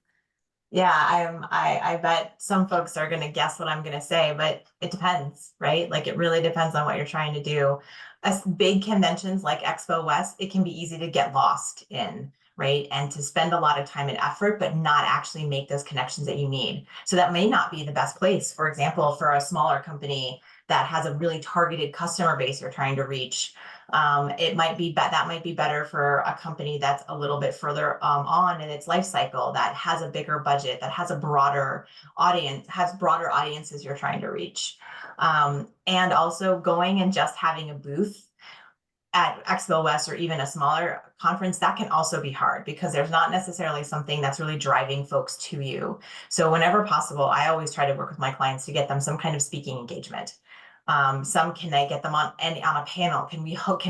Yeah, I bet some folks are going to guess what I'm going to say, but it depends, right? Like, it really depends on what you're trying to do. As big conventions like Expo West, it can be easy to get lost in, right? And to spend a lot of time and effort, but not actually make those connections that you need. So that may not be the best place, for example, for a smaller company that has a really targeted customer base you're trying to reach. It might be that might be better for a company that's a little bit further on in its life cycle, that has a bigger budget, that has a broader audience, has broader audiences you're trying to reach. And also going and just having a booth at Expo West or even a smaller conference, that can also be hard because there's not necessarily something that's really driving folks to you. So whenever possible, I always try to work with my clients to get them some kind of speaking engagement. Some can I get them on a panel? Can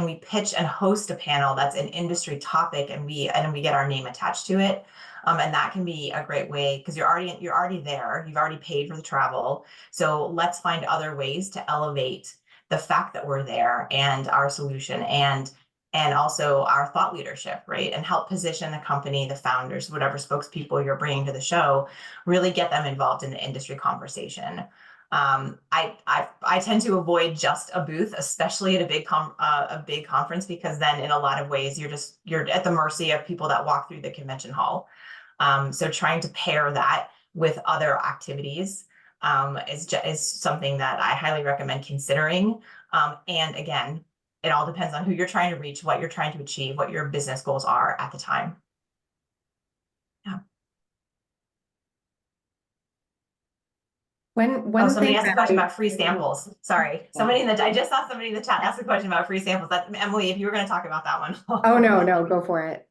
we pitch and host a panel that's an industry topic and we get our name attached to it? And that can be a great way because you're already there. You've already paid for the travel. So let's find other ways to elevate the fact that we're there and our solution and also our thought leadership, right? And help position the company, the founders, whatever spokespeople you're bringing to the show, really get them involved in the industry conversation. I tend to avoid just a booth, especially at a big conference, because then in a lot of ways you're at the mercy of people that walk through the convention hall. So trying to pair that with other activities is something that I highly recommend considering. And again, it all depends on who you're trying to reach, what you're trying to achieve, what your business goals are at the time. Yeah. Somebody asked a question about free samples. Sorry, I just saw somebody in the chat ask a question about free samples. That Emily, if you were going to talk about that one. Oh, no, go for it.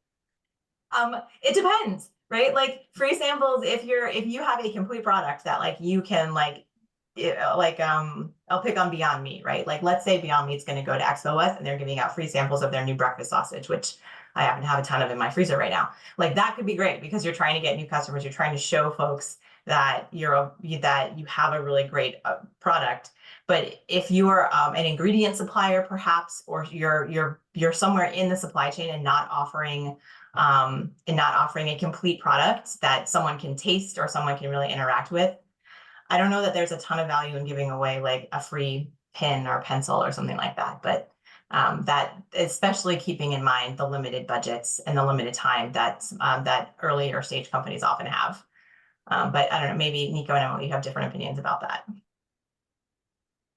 It depends, right? Like free samples, if you have a complete product that like you can I'll pick on Beyond Meat, right? Like let's say Beyond Meat's going to go to Expo West and they're giving out free samples of their new breakfast sausage, which I happen to have a ton of in my freezer right now. Like that could be great because you're trying to get new customers. You're trying to show folks that that you have a really great product. But if you are an ingredient supplier, perhaps, or you're somewhere in the supply chain and not offering a complete product that someone can taste or someone can really interact with, I don't know that there's a ton of value in giving away like a free pen or pencil or something like that. But that, especially keeping in mind the limited budgets and the limited time that earlier stage companies often have. But I don't know, maybe Nico and Emily, you have different opinions about that.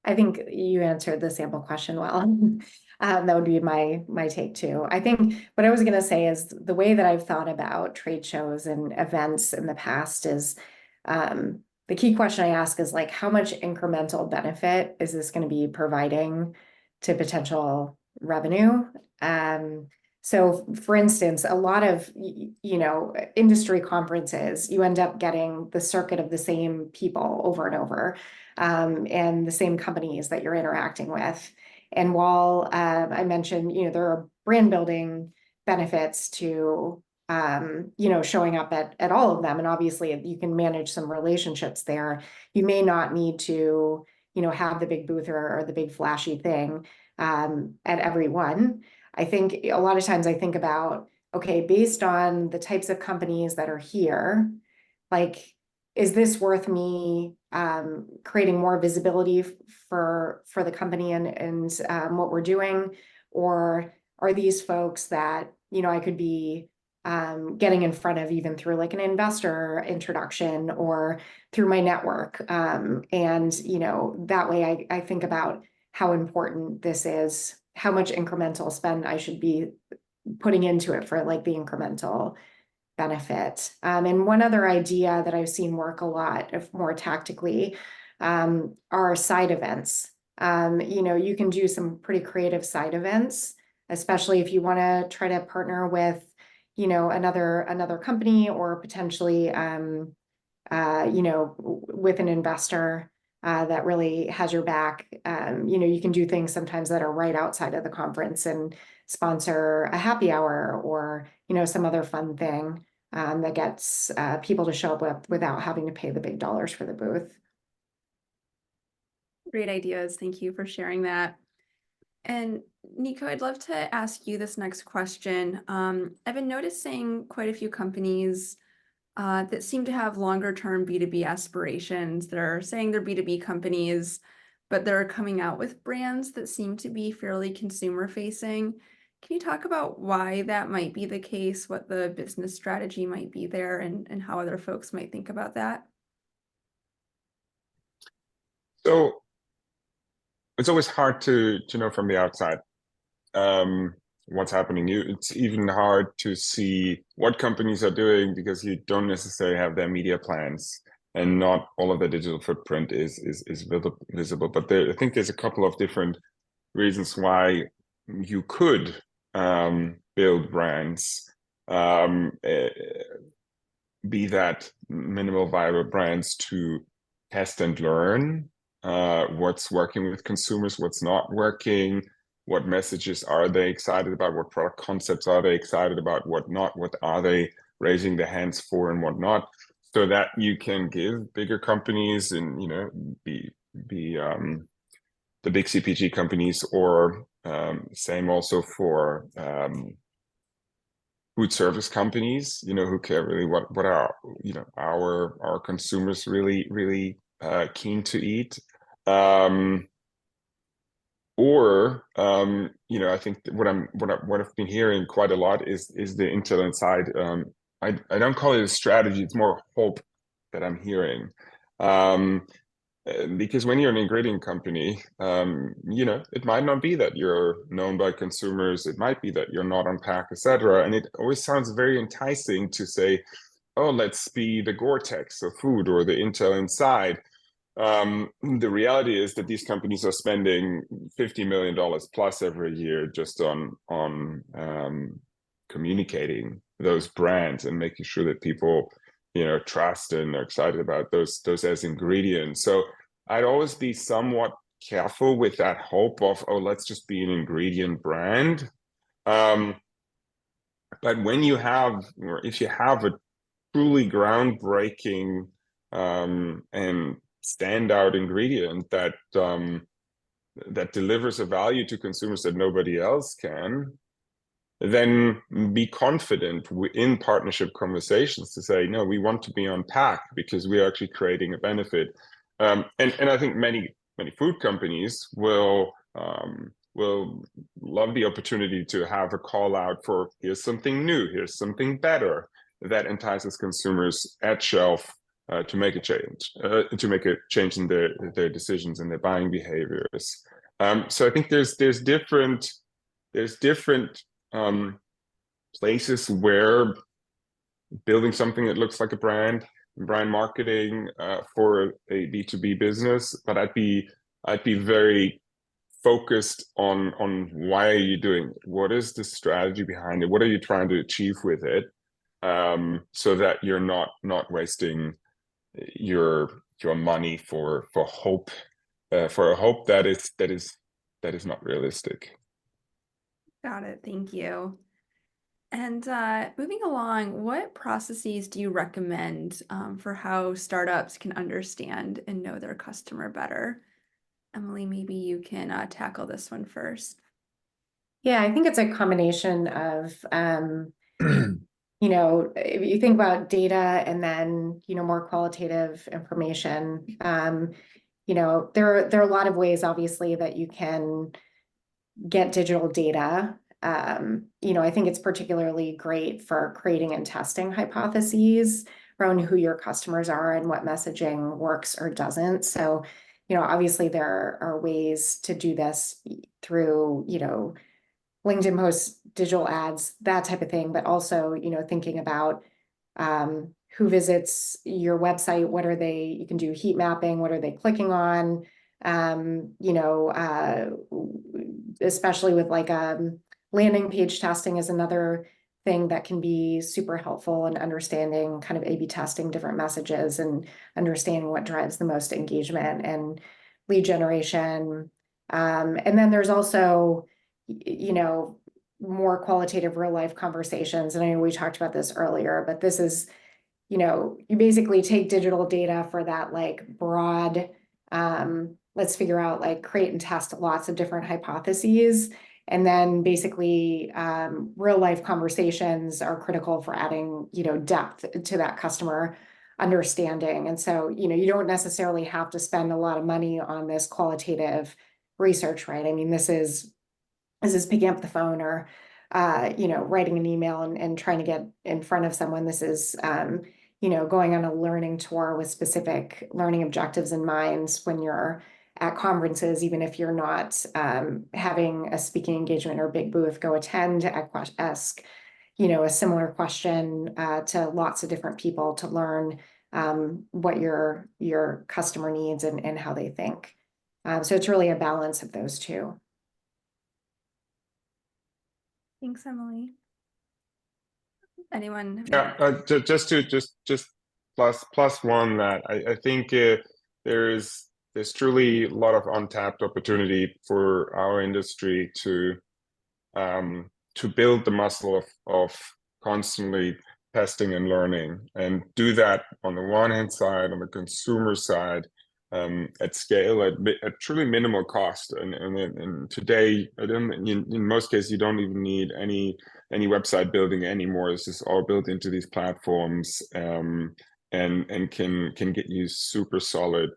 I think you answered the sample question well. That would be my take too. I think what I was going to say is the way that I've thought about trade shows and events in the past is the key question I ask is like, how much incremental benefit is this going to be providing to potential revenue? So for instance, a lot of, industry conferences, you end up getting the circuit of the same people over and over, and the same companies that you're interacting with. And while I mentioned, there are brand building benefits to, showing up at all of them, and obviously you can manage some relationships there. You may not need to, have the big booth or the big flashy thing at every one. I think a lot of times I think about, okay, based on the types of companies that are here, like, is this worth me creating more visibility for the company and what we're doing? Or are these folks that, I could be getting in front of even through like an investor introduction or through my network? And, that way I think about how important this is, how much incremental spend I should be putting into it for like the incremental benefit. And one other idea that I've seen work a lot of more tactically are side events. You can do some pretty creative side events, especially if you want to try to partner with, another company or potentially, with an investor that really has your back. You can do things sometimes that are right outside of the conference and sponsor a happy hour or, some other fun thing that gets people to show up without having to pay the big dollars for the booth. Great ideas. Thank you for sharing that. And Nico, I'd love to ask you this next question. I've been noticing quite a few companies that seem to have longer term B2B aspirations that are saying they're B2B companies, but they're coming out with brands that seem to be fairly consumer facing. Can you talk about why that might be the case, what the business strategy might be there, and how other folks might think about that? So it's always hard to know from the outside what's happening. It's even hard to see what companies are doing because you don't necessarily have their media plans and not all of the digital footprint is visible. But I think there's a couple of different reasons why you could build brands, be that minimal viable brands to test and learn what's working with consumers, what's not working, what messages are they excited about, what product concepts are they excited about, what not, what are they raising their hands for and what not, so that you can give bigger companies and, you know, be the big CPG companies, or same also for food service companies, you know, who care really what are, you know, our consumers really keen to eat. You know, I think what I've been hearing quite a lot is the intel inside. I don't call it a strategy; it's more hope that I'm hearing. Because when you're an ingredient company, you know, it might not be that you're known by consumers. It might be that you're not on pack, etc. And it always sounds very enticing to say, "Oh, let's be the Gore-Tex of food or the Intel Inside." The reality is that these companies are spending $50 million plus every year just on communicating those brands and making sure that people, you know, trust and are excited about those as ingredients. So I'd always be somewhat careful with that hope of, oh, let's just be an ingredient brand. But when you have, or if you have a truly groundbreaking and standout ingredient that that delivers a value to consumers that nobody else can, then be confident in partnership conversations to say, no, we want to be on pack because we are actually creating a benefit. And I think many food companies will love the opportunity to have a call out for, here's something new, here's something better, that entices consumers at shelf to make a change in their decisions and their buying behaviors. So I think there's different places where building something that looks like a brand marketing for a B2B business, but I'd be very focused on why are you doing it? What is the strategy behind it? What are you trying to achieve with it? So that you're not wasting your money for hope, for a hope that is not realistic. Got it. Thank you. And moving along, what processes do you recommend for how startups can understand and know their customer better? Emilie, maybe you can tackle this one first. Yeah, I think it's a combination of, you know, if you think about data and then, you know, more qualitative information, you know, there are a lot of ways, obviously, that you can get digital data. You know, I think it's particularly great for creating and testing hypotheses around who your customers are and what messaging works or doesn't. So, you know, obviously there are ways to do this through, you know, LinkedIn posts, digital ads, that type of thing, but also, you know, thinking about who visits your website, what are they, you can do heat mapping, what are they clicking on, you know, especially with like landing page testing is another thing that can be super helpful in understanding kind of A/B testing different messages and understanding what drives the most engagement and lead generation. And then there's also, you know, more qualitative real life conversations. And I know we talked about this earlier, but this is, you know, you basically take digital data for that like broad, let's figure out like create and test lots of different hypotheses. And then basically real life conversations are critical for adding, you know, depth to that customer understanding. And so, you know, you don't necessarily have to spend a lot of money on this qualitative research, right? I mean, this is picking up the phone or, you know, writing an email and trying to get in front of someone. This is, you know, going on a learning tour with specific learning objectives in mind when you're at conferences, even if you're not having a speaking engagement or big booth, go attend, ask, you know, a similar question to lots of different people to learn what your customer needs and how they think. So it's really a balance of those two. Thanks, Emilie. Anyone? Yeah, just plus one that I think there is there's truly a lot of untapped opportunity for our industry to build the muscle of constantly testing and learning, and do that on the one hand side, on the consumer side, at scale, at truly minimal cost. And today, in most cases, you don't even need any website building anymore. It's just all built into these platforms, and can get you super solid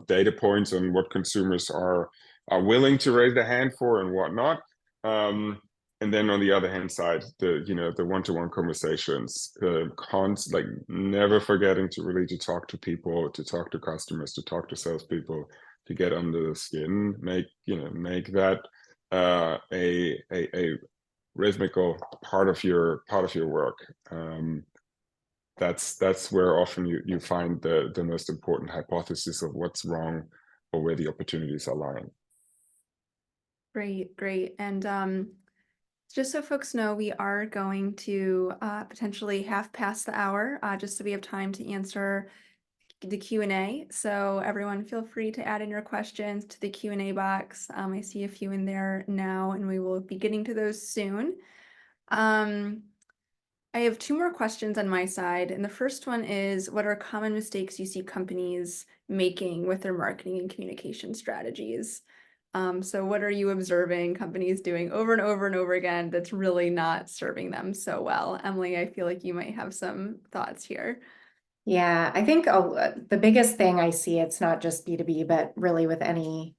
data points on what consumers are willing to raise their hand for and whatnot. And then on the other hand side, the one-to-one conversations, like never forgetting to talk to people, to talk to customers, to talk to salespeople, to get under the skin, make that a rhythmical part of your work. That's where often you find the most important hypothesis of what's wrong or where the opportunities are lying. Great. And just so folks know, we are going to potentially half past the hour, just so we have time to answer the Q&A. So everyone feel free to add in your questions to the Q&A box. I see a few in there now, and we will be getting to those soon. I have two more questions on my side. And the first one is, what are common mistakes you see companies making with their marketing and communication strategies? So what are you observing companies doing over and over and over again that's really not serving them so well? Emilie, I feel like you might have some thoughts here. Yeah, I think the biggest thing I see, it's not just B2B, but really with any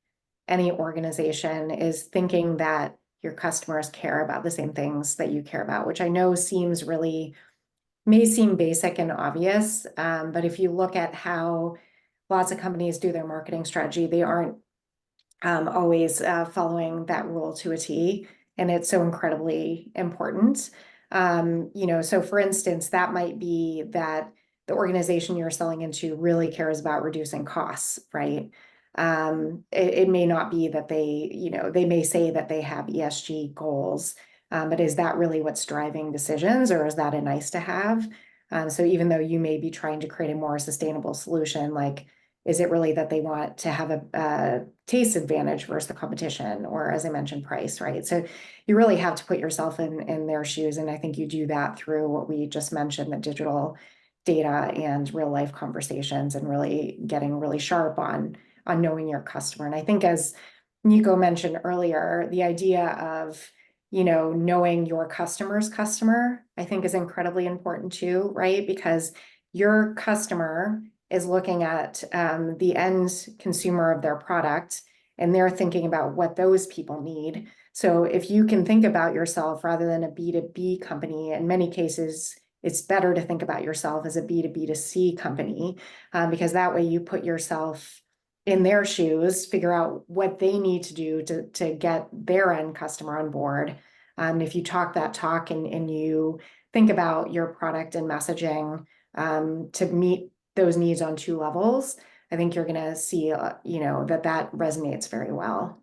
organization, is thinking that your customers care about the same things that you care about, which I know may seem basic and obvious, but if you look at how lots of companies do their marketing strategy, they aren't always following that rule to a T, and it's so incredibly important. So for instance, that might be that the organization you're selling into really cares about reducing costs, right? It may not be that they may say that they have ESG goals, but is that really what's driving decisions, or is that a nice to have? So even though you may be trying to create a more sustainable solution, like, is it really that they want to have a taste advantage versus the competition, or, as I mentioned, price, right? So you really have to put yourself in their shoes, and I think you do that through what we just mentioned, the digital data and real life conversations, and really getting really sharp on knowing your customer. And I think, as Nico mentioned earlier, the idea of knowing your customer's customer, I think, is incredibly important too, right? Because your customer is looking at the end consumer of their product, and they're thinking about what those people need. So if you can think about yourself rather than a B2B company, in many cases, it's better to think about yourself as a B2B2C company, because that way you put yourself in their shoes, figure out what they need to do to get their end customer on board. If you talk that talk and you think about your product and messaging to meet those needs on two levels, I think you're going to see, that resonates very well.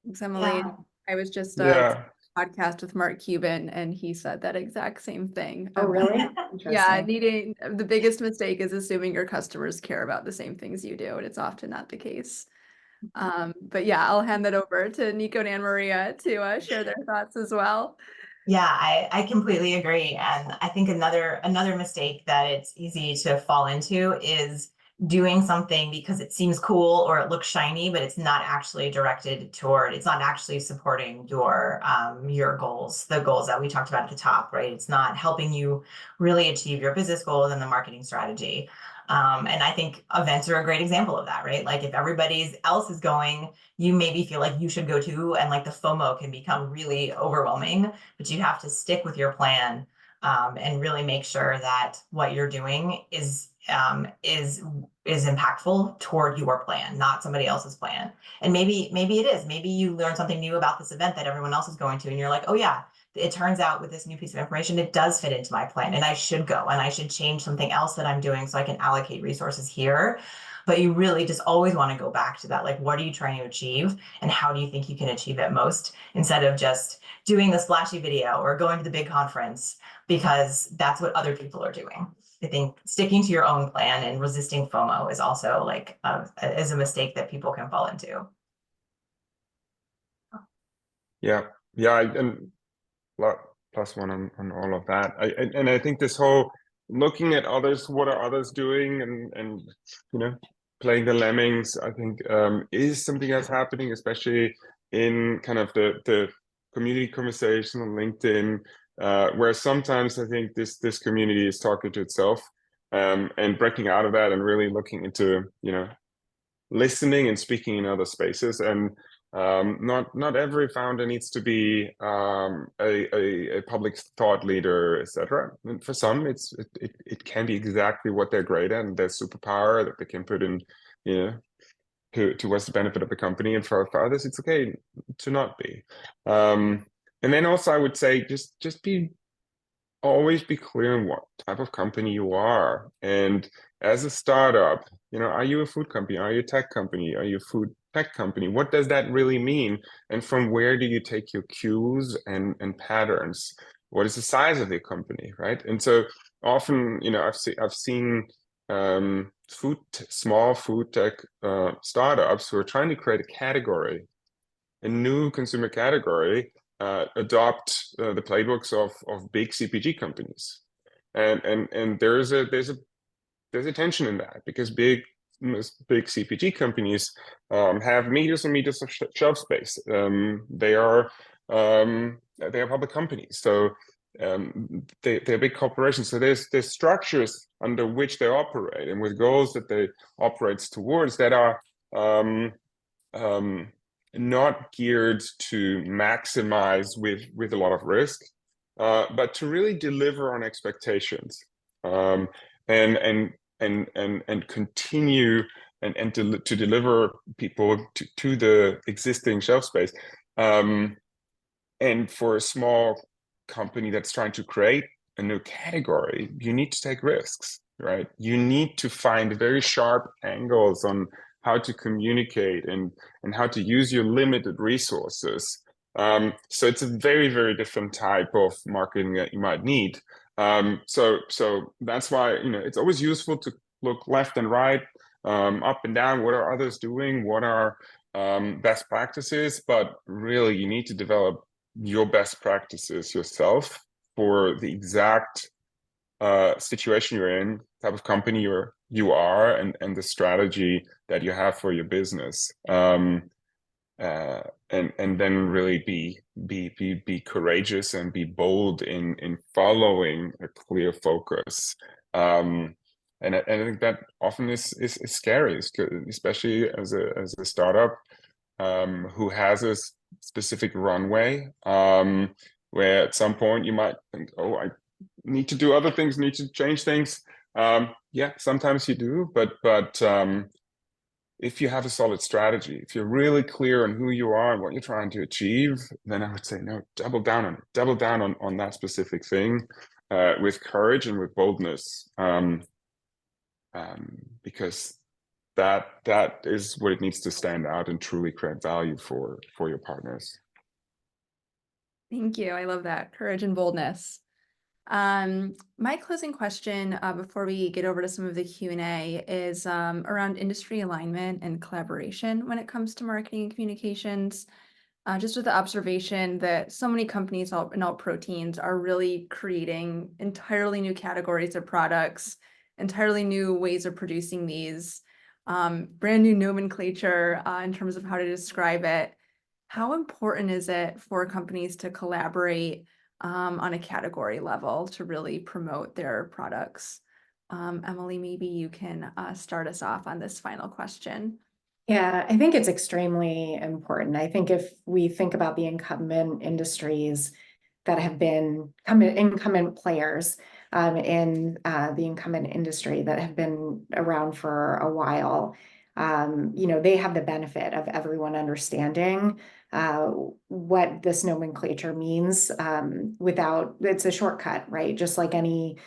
Thanks, Emilie. Yeah. I was just Yeah. podcast with Mark Cuban, and he said that exact same thing. Oh, really? Yeah, Interesting. the biggest mistake is assuming your customers care about the same things you do, and it's often not the case. But yeah, I'll hand that over to Nico and AnnaMaria to share their thoughts as well. Yeah, I completely agree. And I think another mistake that it's easy to fall into is doing something because it seems cool or it looks shiny, but it's not actually it's not actually supporting your goals, the goals that we talked about at the top, right? It's not helping you really achieve your business goals and the marketing strategy. And I think events are a great example of that, right? Like, if everybody else is going, you maybe feel like you should go too, and like the FOMO can become really overwhelming, but you have to stick with your plan, and really make sure that what you're doing is impactful toward your plan, not somebody else's plan. And maybe it is. Maybe you learn something new about this event that everyone else is going to, and you're like, oh yeah, it turns out with this new piece of information, it does fit into my plan, and I should go, and I should change something else that I'm doing so I can allocate resources here. but you really just always want to go back to that. Like, what are you trying to achieve and how do you think you can achieve it most, instead of just doing the splashy video or going to the big conference because that's what other people are doing. I think sticking to your own plan and resisting FOMO is also like is a mistake that people can fall into. Yeah, yeah, and plus one on all of that. I think this whole looking at others, what are others doing, and you know, playing the lemmings, I think is something that's happening, especially in kind of the community conversation on LinkedIn, where sometimes I think this community is talking to itself, and breaking out of that and really looking into, you know, listening and speaking in other spaces. And not every founder needs to be a public thought leader, etc. And for some, it can be exactly what they're great at and their superpower that they can put in, you know, towards the benefit of the company. And for others, it's okay to not be. And then also, I would say just be always be clear on what type of company you are. And as a startup, you know, are you a food company? Are you a tech company? Are you a food tech company? What does that really mean? And from where do you take your cues and patterns? What is the size of your company, right? And so often, you know, I've seen small food tech startups who are trying to create a category, a new consumer category, adopt the playbooks of big CPG companies, and there's a tension in that, because big CPG companies have meters and meters of shelf space. They are public companies, so they're big corporations. So there's structures under which they operate, and with goals that they operate towards that are not geared to maximize with a lot of risk, but to really deliver on expectations, and continue and to deliver people to the existing shelf space. And for a small company that's trying to create a new category, you need to take risks, right? You need to find very sharp angles on how to communicate and how to use your limited resources. So it's a very, very different type of marketing that you might need. So that's why, you know, it's always useful to look left and right, up and down. What are others doing? What are best practices? But really, you need to develop your best practices yourself for the exact situation you're in, type of company you are, and the strategy that you have for your business, and then really be courageous and be bold in following a clear focus. And I think that often is scary, especially as a startup who has a specific runway, where at some point you might think, oh, I need to do other things, need to change things. Yeah, sometimes you do, but if you have a solid strategy, if you're really clear on who you are and what you're trying to achieve, then I would say no, double down on that specific thing, with courage and with boldness, because that is what it needs to stand out and truly create value for your partners. Thank you. I love that. Courage and boldness. My closing question before we get over to some of the Q&A is around industry alignment and collaboration when it comes to marketing and communications. Just with the observation that so many companies in alt proteins are really creating entirely new categories of products, entirely new ways of producing these, brand new nomenclature in terms of how to describe it. How important is it for companies to collaborate on a category level to really promote their products? Emilie, maybe you can start us off on this final question. Yeah, I think it's extremely important. I think if we think about the incumbent industries that have been incumbent players in the incumbent industry that have been around for a while, you know, they have the benefit of everyone understanding what this nomenclature means without, it's a shortcut, right? Just like any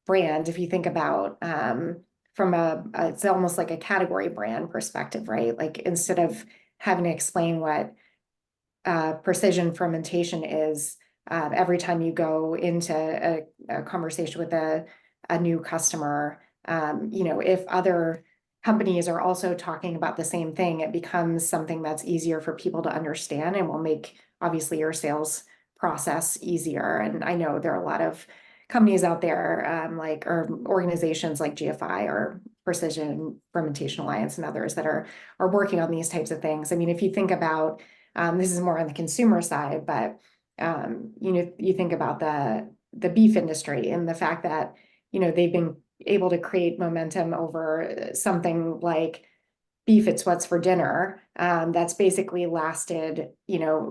brand, if you think about from it's almost like a category brand perspective, right? Like instead of having to explain what precision fermentation is every time you go into a conversation with a new customer, if other companies are also talking about the same thing, it becomes something that's easier for people to understand and will make obviously your sales process easier. And I know there are a lot of companies out there or organizations like GFI or Precision Fermentation Alliance and others that are working on these types of things. I mean, if you think about this is more on the consumer side, but you think about the beef industry and the fact that they've been able to create momentum over something like beef, it's what's for dinner. That's basically lasted,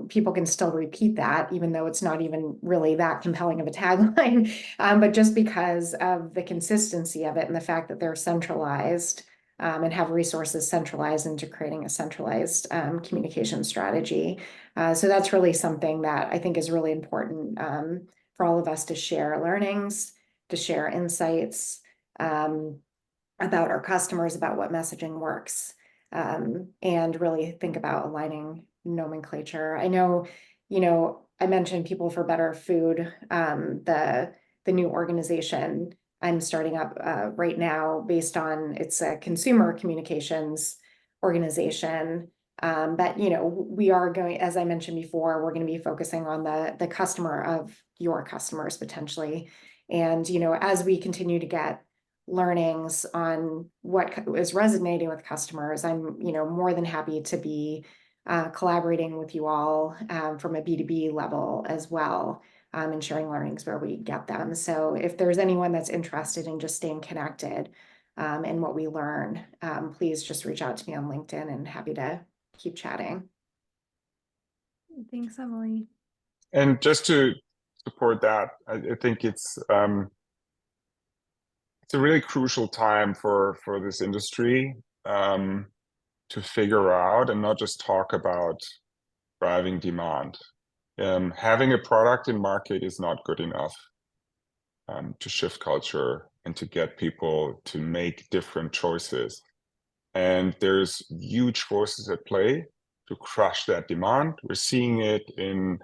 people can still repeat that, even though it's not even really that compelling of a tagline. But just because of the consistency of it and the fact that they're centralized and have resources centralized into creating a centralized communication strategy. So that's really something that I think is really important for all of us to share learnings, to share insights about our customers, about what messaging works, and really think about aligning nomenclature. I know, I mentioned People for Better Food, the new organization I'm starting up right now based on it's a consumer communications organization. But we are going, as I mentioned before, we're going to be focusing on the customer of your customers potentially. And as we continue to get learnings on what is resonating with customers, I'm more than happy to be collaborating with you all from a B2B level as well, and sharing learnings where we get them. So if there's anyone that's interested in just staying connected in what we learn, please just reach out to me on LinkedIn, and happy to keep chatting. Thanks, Emily. And just to support that, I think it's a really crucial time for this industry to figure out and not just talk about driving demand. Having a product in market is not good enough to shift culture and to get people to make different choices. And there's huge forces at play to crush that demand. We're seeing it in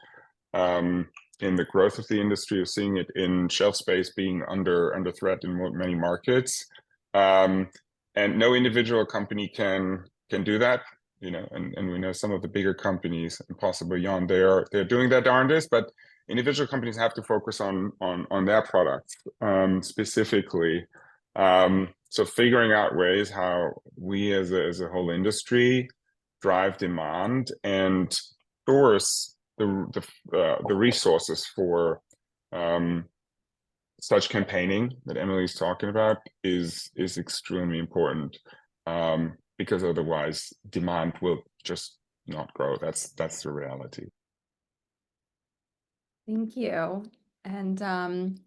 the growth of the industry. We're seeing it in shelf space being under threat in many markets. And no individual company can do that. And we know some of the bigger companies, and possibly beyond, they're doing their darndest, but individual companies have to focus on their products specifically. So figuring out ways how we as a whole industry drive demand and source the resources for such campaigning that Emily's talking about is extremely important. Because otherwise demand will just not grow. That's the reality. Thank you. And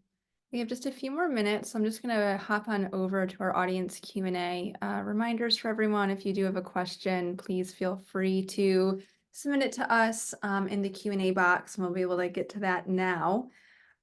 we have just a few more minutes, so I'm just going to hop on over to our audience Q&A. Reminders for everyone, if you do have a question, please feel free to submit it to us in the Q&A box, and we'll be able to get to that now.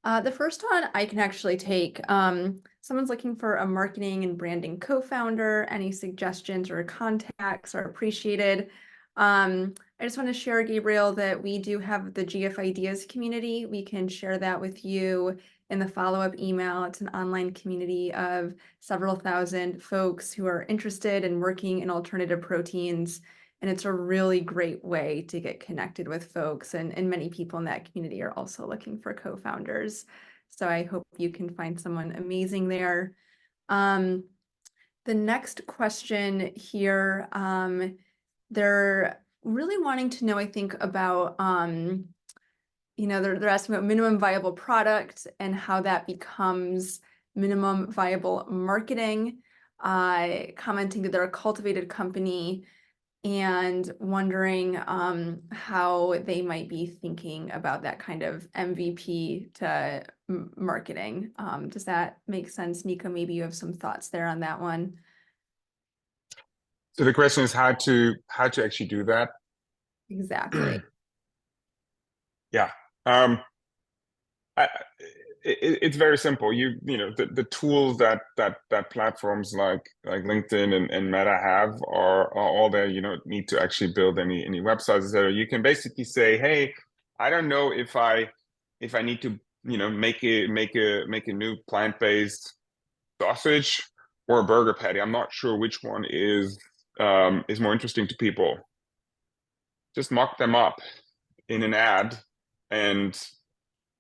The first one I can actually take. Someone's looking for a marketing and branding co-founder. Any suggestions or contacts are appreciated. I just want to share, Gabriel, that we do have the GF Ideas community. We can share that with you in the follow-up email. It's an online community of several thousand folks who are interested in working in alternative proteins. And it's a really great way to get connected with folks. And many people in that community are also looking for co-founders. So I hope you can find someone amazing there. The next question here, they're really wanting to know, I think, about, they're asking about minimum viable product and how that becomes minimum viable marketing, commenting that they're a cultivated company, and wondering how they might be thinking about that kind of MVP to marketing. Does that make sense? Nico, maybe you have some thoughts there on that one. So the question is how to actually do that. Exactly. Yeah. it's very simple. You know, the tools that platforms like LinkedIn and Meta have are all there. You don't need to actually build any websites, etc. You can basically say, hey, I don't know if I need to, you know, make a new plant-based sausage or a burger patty. I'm not sure which one is more interesting to people. Just mock them up in an ad and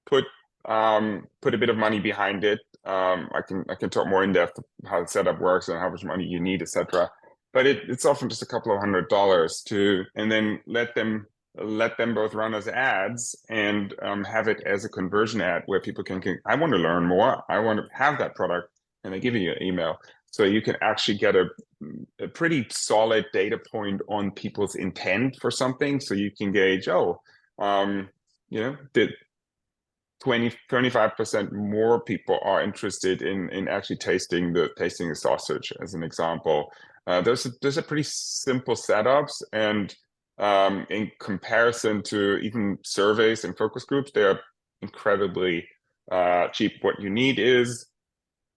put a bit of money behind it. I can talk more in depth how the setup works and how much money you need, etc. But it's often just a couple of $100s and then let them both run as ads and have it as a conversion ad where people can I want to learn more, I want to have that product, and they give you an email. So you can actually get a pretty solid data point on people's intent for something. So you can gauge, you know, did 25% more people are interested in actually tasting the sausage, as an example. Those are pretty simple setups, and in comparison to even surveys and focus groups, they are incredibly cheap. What you need is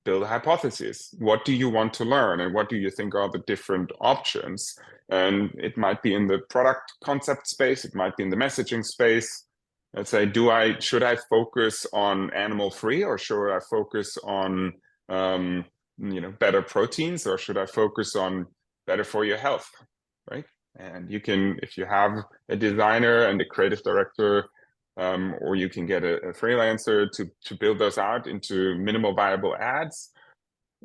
build a hypothesis. What do you want to learn, and what do you think are the different options? And it might be in the product concept space, it might be in the messaging space. Let's say, should I focus on animal free, or should I focus on you know, better proteins, or should I focus on better for your health, right? And you can, if you have a designer and a creative director, or you can get a freelancer to build those out into minimal viable ads.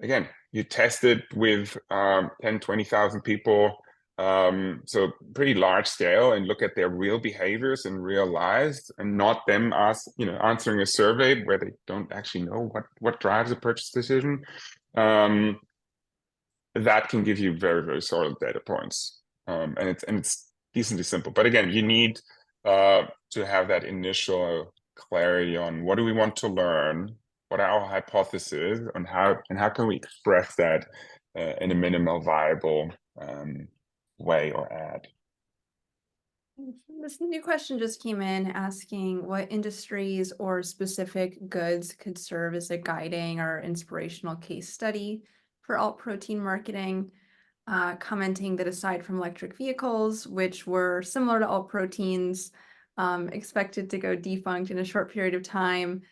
Again, you test it with 10, 20,000 people, so pretty large scale, and look at their real behaviors in real lives, and not them answering a survey where they don't actually know what drives a purchase decision. That can give you very, very solid data points, and it's decently simple. But again, you need to have that initial clarity on what do we want to learn, what are our hypotheses, and how can we express that in a minimal viable way or ad. This new question just came in asking what industries or specific goods could serve as a guiding or inspirational case study for alt protein marketing, commenting that aside from electric vehicles, which were similar to alt proteins, expected to go defunct in a short period of time,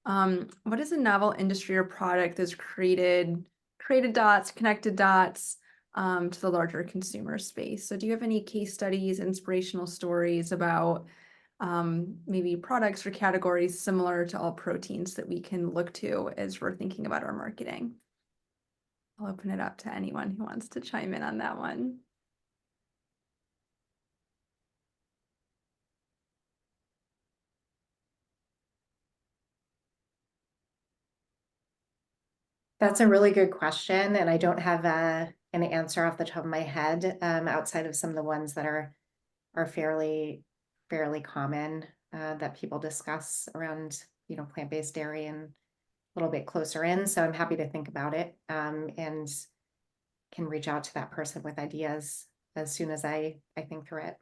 what is a novel industry or product that's created dots, connected dots, to the larger consumer space? So do you have any case studies, inspirational stories about maybe products or categories similar to all proteins that we can look to as we're thinking about our marketing? I'll open it up to anyone who wants to chime in on that one. That's a really good question, and I don't have an answer off the top of my head, outside of some of the ones that are fairly common, that people discuss around, you know, plant-based dairy and a little bit closer in. So I'm happy to think about it, and can reach out to that person with ideas as soon as I think through it.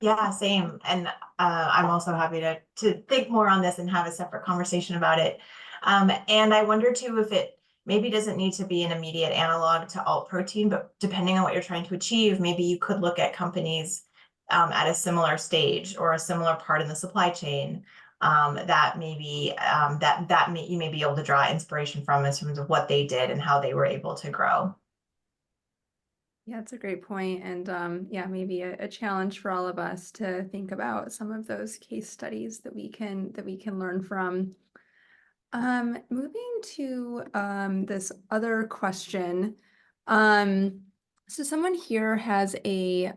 Yeah, same. And I'm also happy to think more on this and have a separate conversation about it. And I wonder too if it maybe doesn't need to be an immediate analog to alt protein, but depending on what you're trying to achieve, maybe you could look at companies at a similar stage or a similar part in the supply chain, that maybe you may be able to draw inspiration from in terms of what they did and how they were able to grow. Yeah, it's a great point. And yeah, maybe a challenge for all of us to think about some of those case studies that we can learn from. Moving to this other question. So someone here has a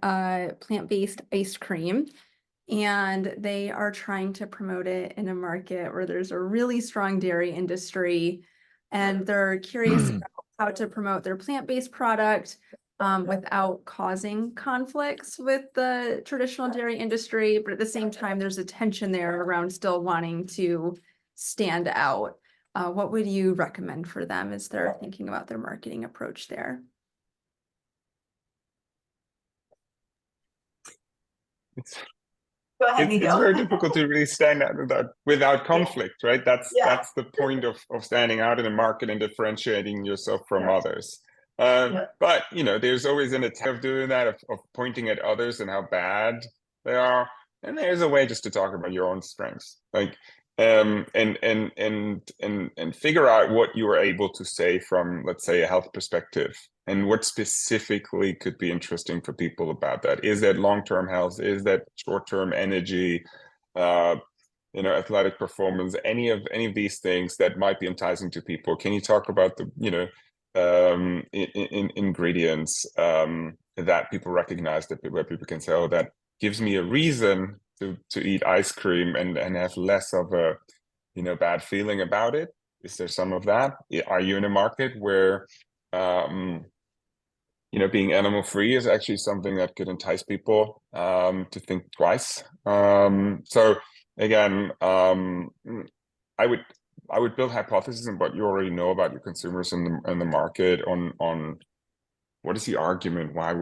plant-based ice cream, and they are trying to promote it in a market where there's a really strong dairy industry, and they're curious about how to promote their plant-based product without causing conflicts with the traditional dairy industry, but at the same time, there's a tension there around still wanting to stand out. What would you recommend for them as they're thinking about their marketing approach there? Go ahead, it's Nico. very difficult to really stand out without conflict, right? That's Yeah. the point of standing out in the market and differentiating yourself from Yeah. others. Yeah. But there's always an attempt of doing that, of pointing at others and how bad they are. And there's a way just to talk about your own strengths, like and figure out what you are able to say from, let's say, a health perspective, and what specifically could be interesting for people about that. Is that long-term health? Is that short-term energy? Athletic performance? Any of these things that might be enticing to people? Can you talk about the ingredients that people recognize, where people can say, oh, that gives me a reason to eat ice cream and have less of a bad feeling about it? Is there some of that? Are you in a market where being animal free is actually something that could entice people to think twice? So again, I would build hypotheses on what you already know about your consumers and the market, on what is the argument why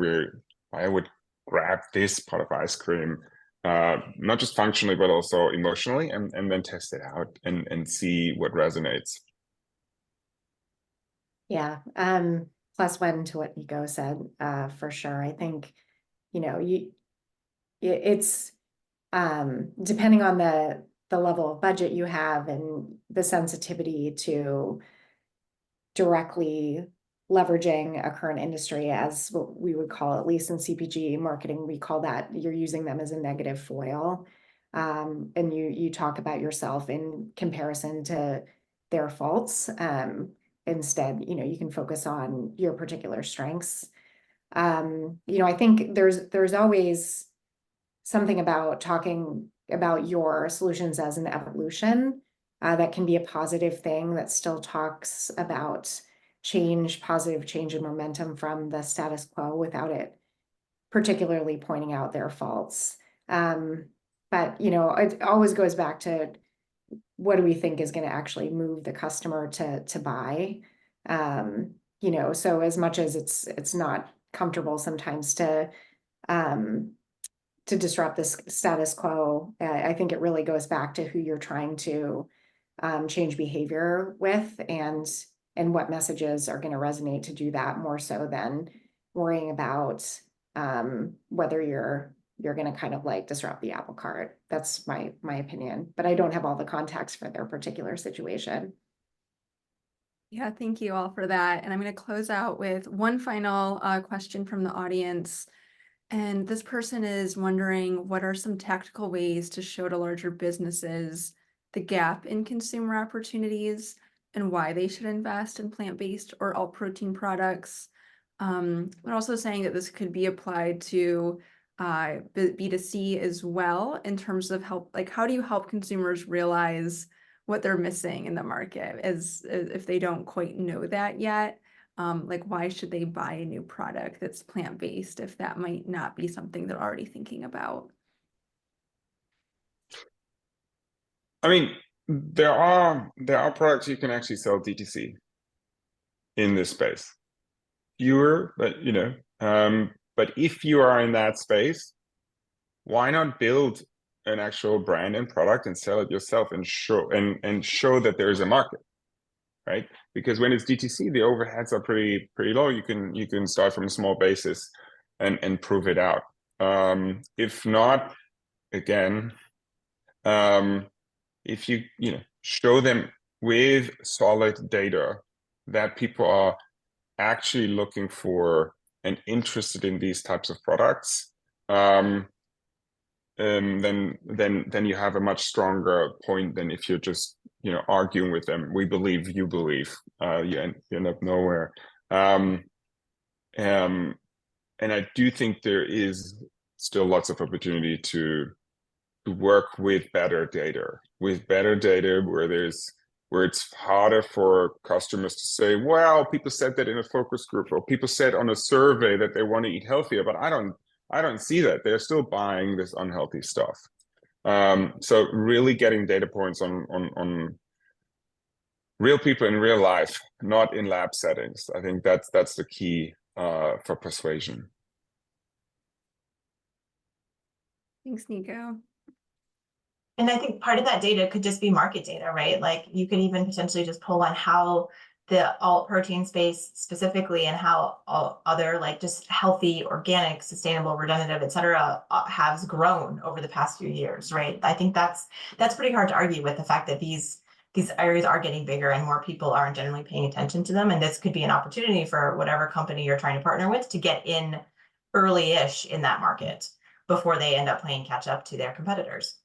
I would grab this pot of ice cream, not just functionally but also emotionally, and then test it out and see what resonates. Yeah. Plus one to what Nico said, for sure. I think, it's depending on the level of budget you have and the sensitivity to directly leveraging a current industry, as what we would call, at least in CPG marketing, we call that you're using them as a negative foil. And you talk about yourself in comparison to their faults. Instead, you can focus on your particular strengths. I think there's always something about talking about your solutions as an evolution, that can be a positive thing, that still talks about positive change and momentum from the status quo without it particularly pointing out their faults. But it always goes back to, what do we think is going to actually move the customer to buy? So as much as it's not comfortable sometimes to disrupt this status quo, I think it really goes back to who you're trying to change behavior with, and what messages are going to resonate to do that, more so than worrying about whether you're going to kind of like disrupt the apple cart. That's my opinion, but I don't have all the context for their particular situation. Yeah, thank you all for that. And I'm going to close out with one final question from the audience. And this person is wondering, what are some tactical ways to show to larger businesses the gap in consumer opportunities and why they should invest in plant-based or alt protein products? They're also saying that this could be applied to B2C as well, in terms of how do you help consumers realize what they're missing in the market, as if they don't quite know that yet? Why should they buy a new product that's plant-based if that might not be something they're already thinking about? I mean, there are products you can actually sell DTC in this space. Fewer, but but if you are in that space, why not build an actual brand and product and sell it yourself, and show that there is a market, right? Because when it's DTC, the overheads are pretty low. You can start from a small basis and prove it out. If not, again, if you show them with solid data that people are actually looking for and interested in these types of products, then you have a much stronger point than if you're just arguing with them. We believe, you believe. You end up nowhere. And I do think there is still lots of opportunity to work with better data, where it's harder for customers to say, well, people said that in a focus group, or people said on a survey that they want to eat healthier, but I don't see that. They're still buying this unhealthy stuff. So really getting data points on real people in real life, not in lab settings. I think that's the key for persuasion. Thanks, Nico. And I think part of that data could just be market data, right? Like you could even potentially just pull on how the alt protein space specifically and how all other like just healthy, organic, sustainable, regenerative, et cetera, has grown over the past few years, right? I think that's pretty hard to argue with the fact that these areas are getting bigger and more people aren't generally paying attention to them. And this could be an opportunity for whatever company you're trying to partner with to get in early-ish in that market before they end up playing catch up to their competitors.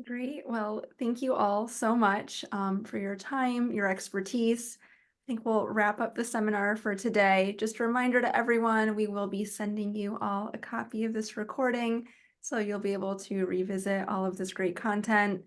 Great. Well, thank you all so much for your time, your expertise. I think we'll wrap up the seminar for today. Just a reminder to everyone, we will be sending you all a copy of this recording, so you'll be able to revisit all of this great content.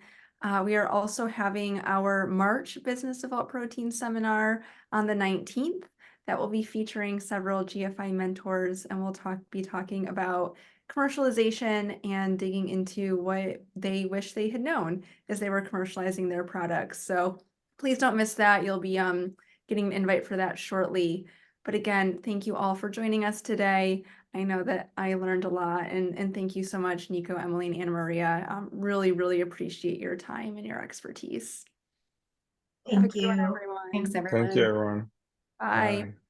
We are also having our March Business of Alt Protein seminar on the 19th. That will be featuring several GFI mentors, and we'll be talking about commercialization and digging into what they wish they had known as they were commercializing their products. So please don't miss that. You'll be getting an invite for that shortly. But again, thank you all for joining us today. I know that I learned a lot, and thank you so much, Nico, Emilie, and AnnaMaria. Really, really appreciate your time and your expertise. Have a Thank good one, you. everyone. Thanks, everyone. Thank you, everyone. Bye. Bye.